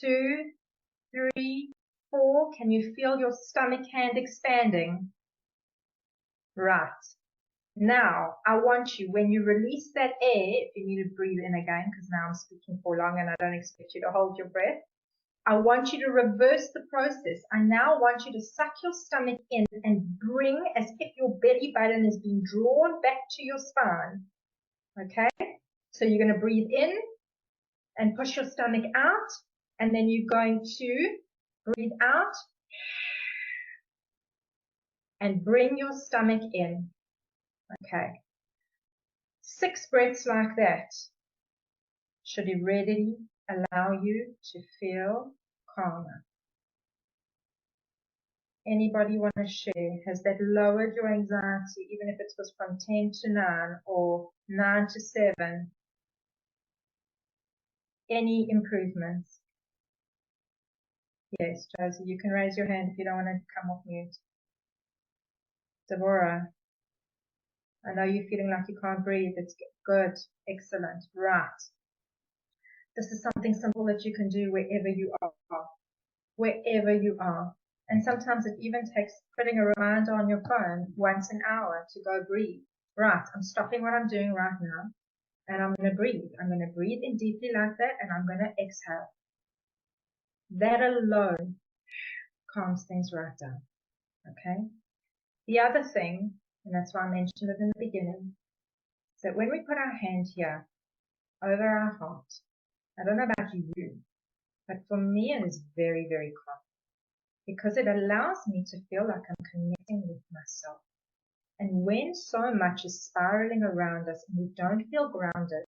2, 3, 4. Can you feel your stomach hand expanding? Right. Now, I want you, when you release that air, if you need to breathe in again, because now I'm speaking for long and I don't expect you to hold your breath, I want you to reverse the process. I now want you to suck your stomach in and bring as if your belly button is being drawn back to your spine. Okay? So you're going to breathe in and push your stomach out. And then you're going to breathe out and bring your stomach in. Okay. 6 breaths like that should already allow you to feel calmer. Anybody want to share? Has that lowered your anxiety, even if it was from 10 to 9 or 9 to 7? Any improvements? Yes, Josie, you can raise your hand if you don't want to come off mute. Deborah, I know you're feeling like you can't breathe. It's good. Excellent. Right. This is something simple that you can do wherever you are. Wherever you are. And sometimes it even takes putting a reminder on your phone once an hour to go breathe. Right. I'm stopping what I'm doing right now. And I'm going to breathe. I'm going to breathe in deeply like that. And I'm going to exhale. That alone calms things right down. Okay. The other thing, and that's why I mentioned it in the beginning, is that when we put our hand here over our heart, I don't know about you, but for me it is very, very calm because it allows me to feel like I'm connecting with myself. And when so much is spiraling around us and we don't feel grounded,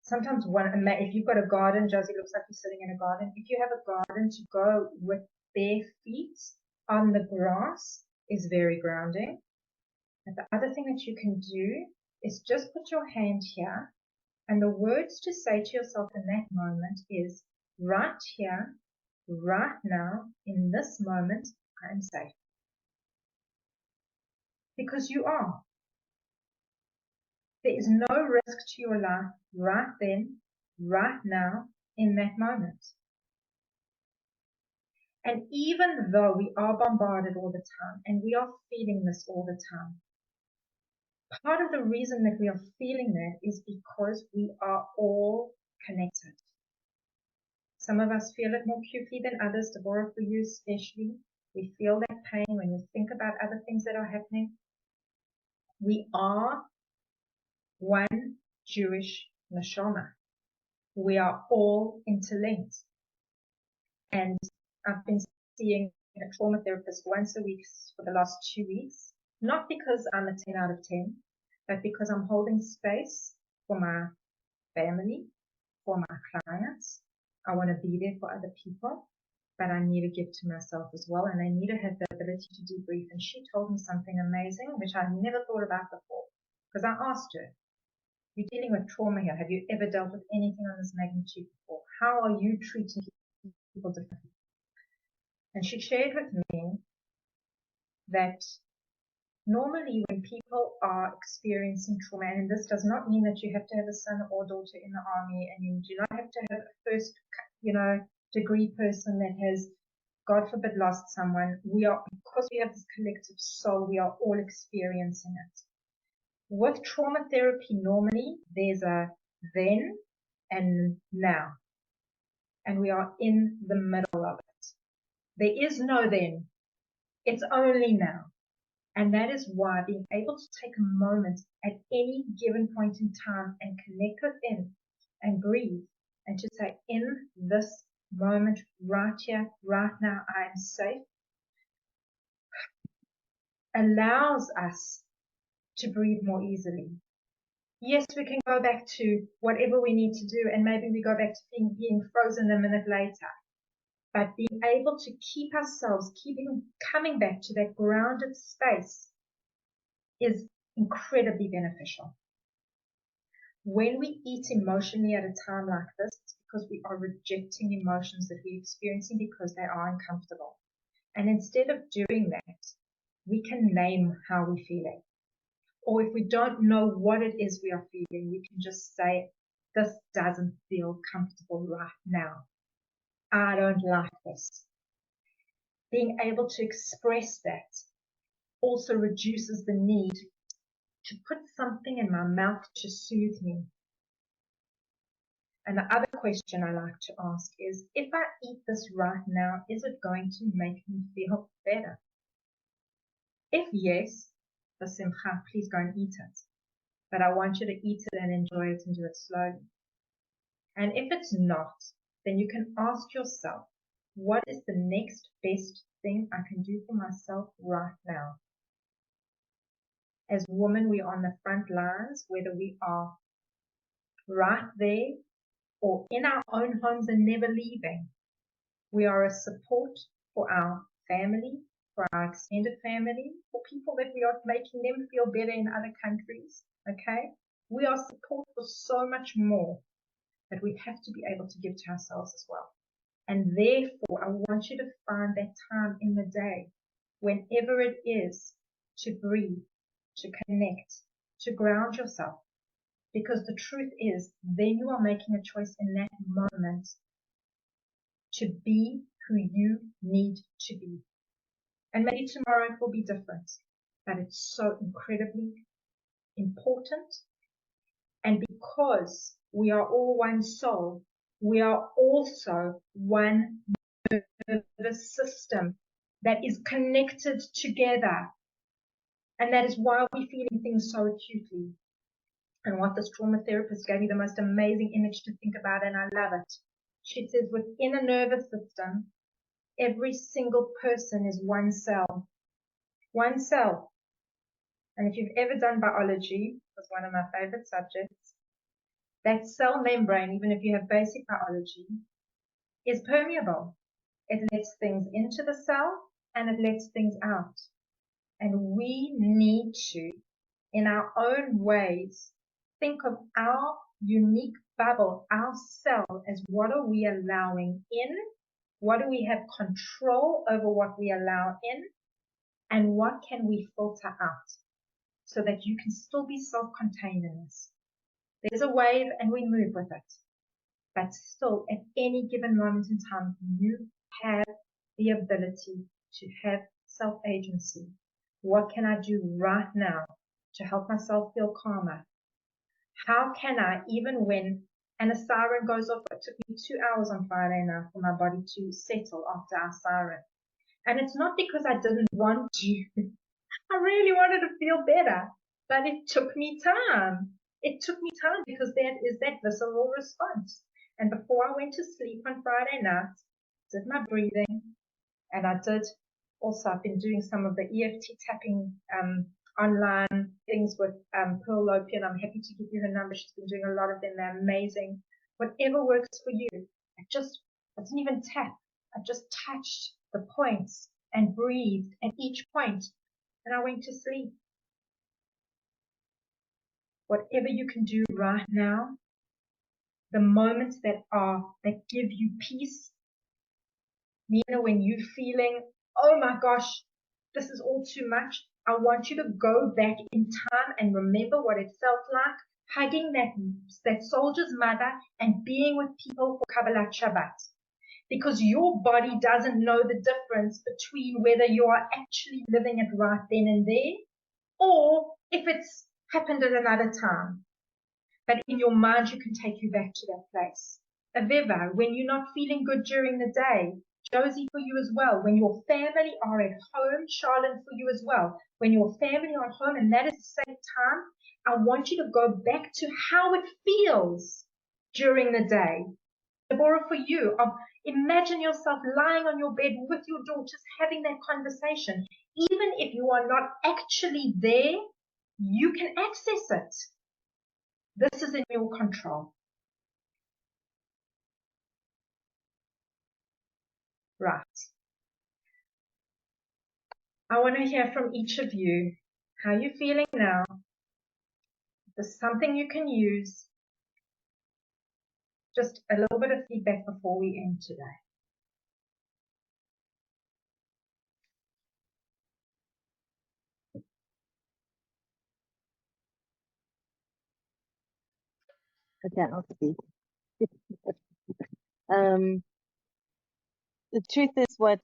sometimes if you've got a garden, Josie looks like you're sitting in a garden. If you have a garden, to go with bare feet on the grass is very grounding. And the other thing that you can do is just put your hand here, and the words to say to yourself in that moment is, right here, right now, in this moment, I am safe. Because you are. There is no risk to your life right then, right now, in that moment. And even though we are bombarded all the time, and we are feeling this all the time, part of the reason that we are feeling that is because we are all connected. Some of us feel it more acutely than others. Deborah, for you especially, we feel that pain when we think about other things that are happening. We are one Jewish neshama. We are all interlinked. And I've been seeing a trauma therapist once a week for the last 2 weeks, not because I'm a 10 out of 10, but because I'm holding space for my family, for my clients. I want to be there for other people, but I need to give to myself as well, and I need to have the ability to debrief. And she told me something amazing, which I never thought about before, because I asked her, you're dealing with trauma here. Have you ever dealt with anything on this magnitude before? How are you treating people differently? And she shared with me that normally when people are experiencing trauma, and this does not mean that you have to have a son or daughter in the army, and you do not have to have a first, degree person that has, God forbid, lost someone. Because we have this collective soul, we are all experiencing it. With trauma therapy, normally there's a then and now, and we are in the middle of it. There is no then. It's only now. And that is why being able to take a moment at any given point in time and connect within and breathe and to say, in this moment, right here, right now, I am safe, allows us to breathe more easily. Yes, we can go back to whatever we need to do, and maybe we go back to being frozen a minute later. But being able to keep ourselves, coming back to that grounded space is incredibly beneficial. When we eat emotionally at a time like this, it's because we are rejecting emotions that we're experiencing because they are uncomfortable. And instead of doing that, we can name how we're feeling. Or if we don't know what it is we are feeling, we can just say, this doesn't feel comfortable right now. I don't like this. Being able to express that also reduces the need to put something in my mouth to soothe me. And the other question I like to ask is, if I eat this right now, is it going to make me feel better? If yes, b'simcha, please go and eat it. But I want you to eat it and enjoy it and do it slowly. And if it's not, then you can ask yourself, what is the next best thing I can do for myself right now? As women, we are on the front lines, whether we are right there or in our own homes and never leaving. We are a support for our family, for our extended family, for people that we are making them feel better in other countries, okay? We are support for so much more that we have to be able to give to ourselves as well. And therefore, I want you to find that time in the day, whenever it is, to breathe, to connect, to ground yourself. Because the truth is, then you are making a choice in that moment to be who you need to be. And maybe tomorrow it will be different, but it's so incredibly important. And because we are all one soul, we are also one nervous system that is connected together. And that is why we're feeling things so acutely. And what this trauma therapist gave me the most amazing image to think about, and I love it. She says within a nervous system, every single person is one cell. One cell. And if you've ever done biology, it's one of my favorite subjects, that cell membrane, even if you have basic biology, is permeable. It lets things into the cell and it lets things out. And we need to, in our own ways, think of our unique bubble, our cell, as what are we allowing in? What do we have control over what we allow in? And what can we filter out so that you can still be self-contained in this? There's a wave and we move with it. But still, at any given moment in time, you have the ability to have self-agency. What can I do right now to help myself feel calmer? How can I, even when a siren goes off, it took me 2 hours on Friday night for my body to settle after our siren. And it's not because I didn't want to. I really wanted to feel better, but it took me time. It took me time because that is that visceral response. And before I went to sleep on Friday night, did my breathing, and I did also, I've been doing some of the EFT tapping online things with Pearl Lopian. I'm happy to give you her number. She's been doing a lot of them. They're amazing. Whatever works for you. I didn't even tap. I just touched the points and breathed at each point, and I went to sleep. Whatever you can do right now, the moments that give you peace, Nina, when you're feeling, oh my gosh, this is all too much, I want you to go back in time and remember what it felt like hugging that soldier's mother and being with people for Kabbalat Shabbat. Because your body doesn't know the difference between whether you are actually living it right then and there or if it's happened at another time. But in your mind, you can take you back to that place. Aveva, when you're not feeling good during the day, Josie for you as well. When your family are at home, Charlotte for you as well. When your family are at home and that is the same time, I want you to go back to how it feels during the day. Deborah for you, imagine yourself lying on your bed with your daughters having that conversation. Even if you are not actually there, you can access it. This is in your control. Right. I want to hear from each of you. How are you feeling now? If there's something you can use. Just a little bit of feedback before we end today. Okay, I'll speak. The truth is what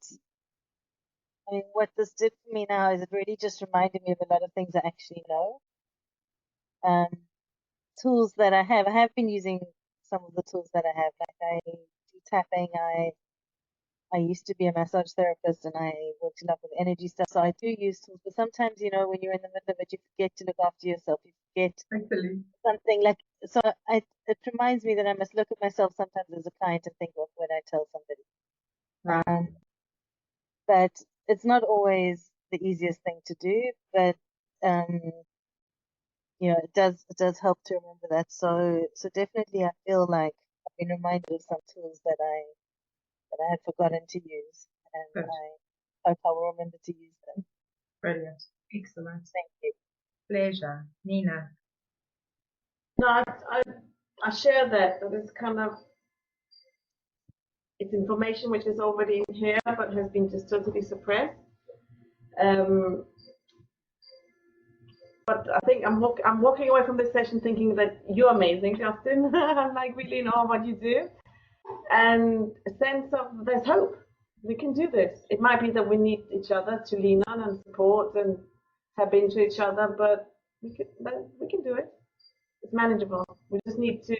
this did for me now is it really just reminded me of a lot of things I actually know. Tools that I have been using some of the tools that I have, like I do tapping, I used to be a massage therapist and I worked a lot with energy stuff, so I do use tools, but sometimes, when you're in the middle of it, you forget to look after yourself. You get Totally. something like, so it reminds me that I must look at myself sometimes as a client and think of when I tell somebody. Right. But it's not always the easiest thing to do, but you know, it does help to remember that. So definitely I feel like I've been reminded of some tools that I had forgotten to use, and Good. I hope I will remember to use them. Brilliant. Excellent. Thank you. Pleasure. Nina. No, I share that it's kind of, it's information which is already in here but has been just totally suppressed. But I think I'm walking away from this session thinking that you're amazing, Justin. I'm like really in awe of what you do, and a sense of there's hope. We can do this. It might be that we need each other to lean on and support and tap into each other, but we can do it. It's manageable. We just need to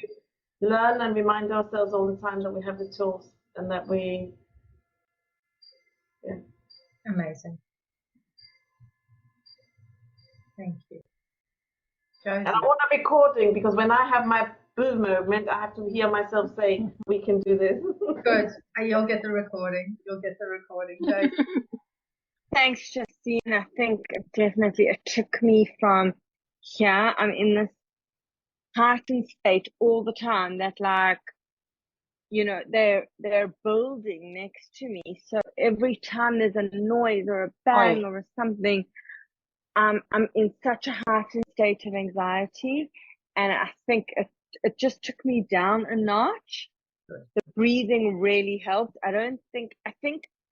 learn and remind ourselves all the time that we have the tools and that we, yeah. Amazing. Thank you. Josie. And I want a recording because when I have my boo movement, I have to hear myself say, we can do this. Good. You'll get the recording. You'll get the recording. Josie. Thanks, Justine. I think definitely it took me from here. I'm in this heightened state all the time that, like, you know, they're building next to me. So every time there's a noise or a bang or something, I'm in such a heightened state of anxiety, and I think it just took me down a notch. The breathing really helped. I think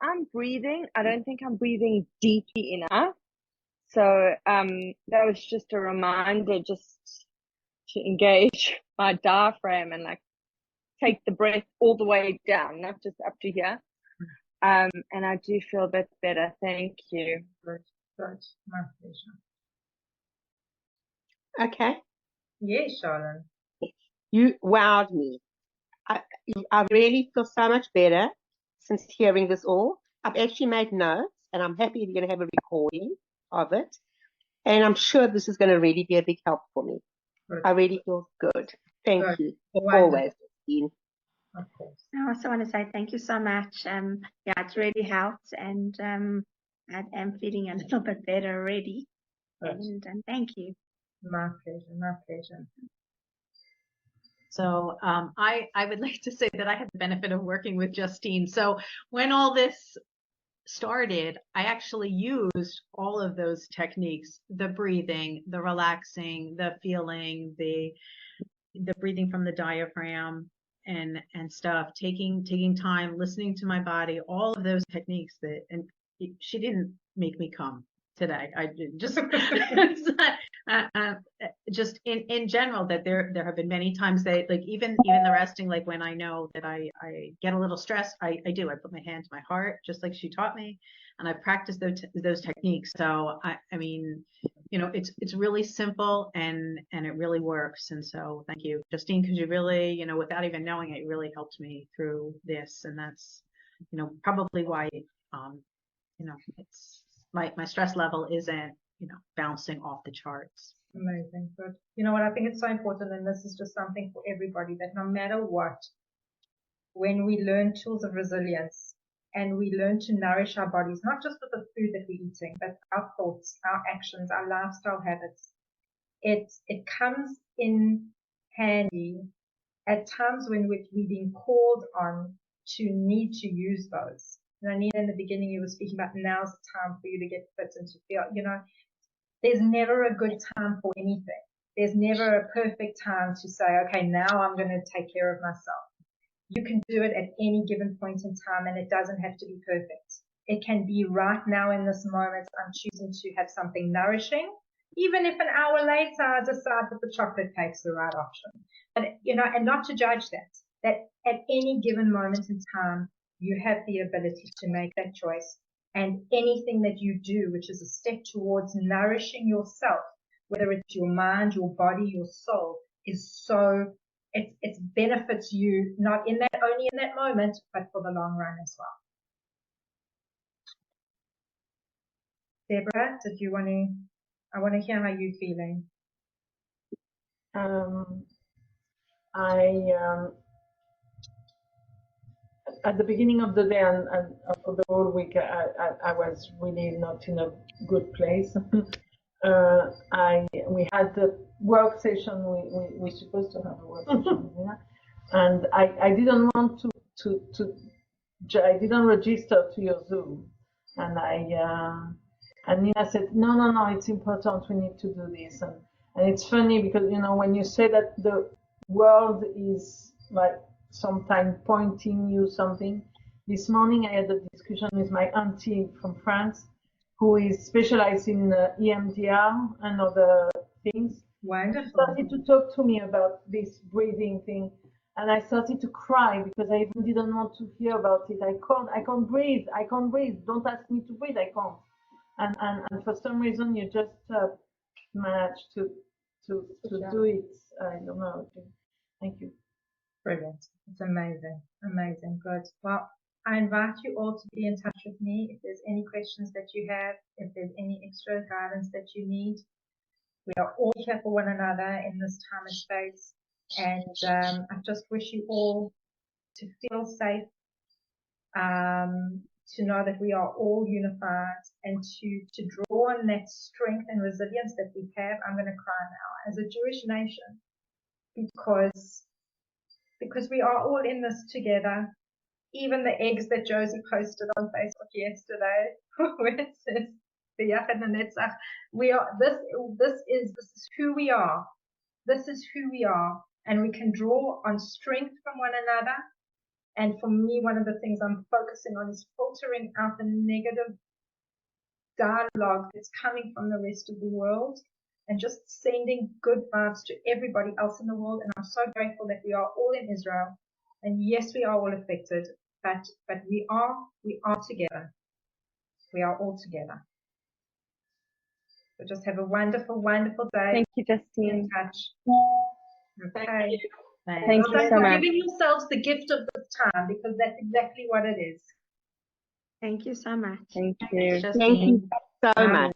I'm breathing. I don't think I'm breathing deeply enough. So that was just a reminder just to engage my diaphragm and like take the breath all the way down, not just up to here. And I do feel a bit better. Thank you. Good. My pleasure. Okay. Yes, Charlotte. You wowed me. I really feel so much better since hearing this all. I've actually made notes, and I'm happy you're going to have a recording of it. And I'm sure this is going to really be a big help for me. Good. I really feel good. Thank Good. you. As Wonderful. always, Justine. Of course. I also want to say thank you so much. Yeah, it's really helped, and I am feeling a little bit better already. Good. And thank you. My pleasure. My pleasure. So I would like to say that I had the benefit of working with Justine. So when all this started, I actually used all of those techniques, the breathing, the relaxing, the feeling, the breathing from the diaphragm and stuff, taking time, listening to my body, all of those techniques and she didn't make me come today. I just just in general that there have been many times that like even the resting, like when I know that I get a little stressed, I put my hand to my heart just like she taught me, and I've practiced those techniques. So I mean, you know, it's really simple and it really works. And so thank you, Justine, because you really, you know, without even knowing it, really helped me through this. And that's, you know, probably why you know, it's my stress level isn't, you know, bouncing off the charts. Amazing. Good. You know what? I think it's so important, and this is just something for everybody, that no matter what, when we learn tools of resilience and we learn to nourish our bodies, not just with the food that we're eating, but our thoughts, our actions, our lifestyle habits, it comes in handy at times when we're being called on to need to use those. And I need in the beginning you were speaking about now's the time for you to get fit and to feel, you know, there's never a good time for anything. There's never a perfect time to say, okay, now I'm going to take care of myself. You can do it at any given point in time, and it doesn't have to be perfect. It can be right now in this moment, I'm choosing to have something nourishing, even if an hour later I decide that the chocolate cake's the right option. But, you know, and not to judge that at any given moment in time, you have the ability to make that choice. And anything that you do, which is a step towards nourishing yourself, whether it's your mind, your body, your soul, is so, it benefits you, not only in that moment, but for the long run as well. Deborah, I want to hear how you're feeling. At the beginning of the day and for the whole week, I was really not in a good place. We had the work session. We supposed to have a work session, and I didn't want I didn't register to your Zoom, and and Nina said, no, it's important. We need to do this, and it's funny because when you say that the world is like sometimes pointing you something. This morning I had a discussion with my auntie from France, who is specialized in EMDR and other things. Wonderful. She started to talk to me about this breathing thing, and I started to cry because I even didn't want to hear about it. I can't breathe. Don't ask me to breathe. I can't. And for some reason you just managed to do it. I don't know. Thank you. Brilliant. It's amazing. Amazing. Good. Well, I invite you all to be in touch with me if there's any questions that you have, if there's any extra guidance that you need. We are all here for one another in this time and space. And I just wish you all to feel safe, to know that we are all unified, and to draw on that strength and resilience that we have. I'm going to cry now as a Jewish nation, because we are all in this together. Even the eggs that Josie posted on Facebook yesterday, where it says B'yachad Nenetzach, we are. This is who we are. This is who we are, and we can draw on strength from one another. And for me, one of the things I'm focusing on is filtering out the negative dialogue that's coming from the rest of the world, and just sending good vibes to everybody else in the world. And I'm so grateful that we are all in Israel. And yes, we are all affected, but we are together. We are all together. So just have a wonderful, wonderful day. Thank you, Justine. In touch. Okay. Thank you Well, so for much. giving yourselves the gift of this time, because that's exactly what it is. Thank you so much. Thank you. Justine. Thank you so much.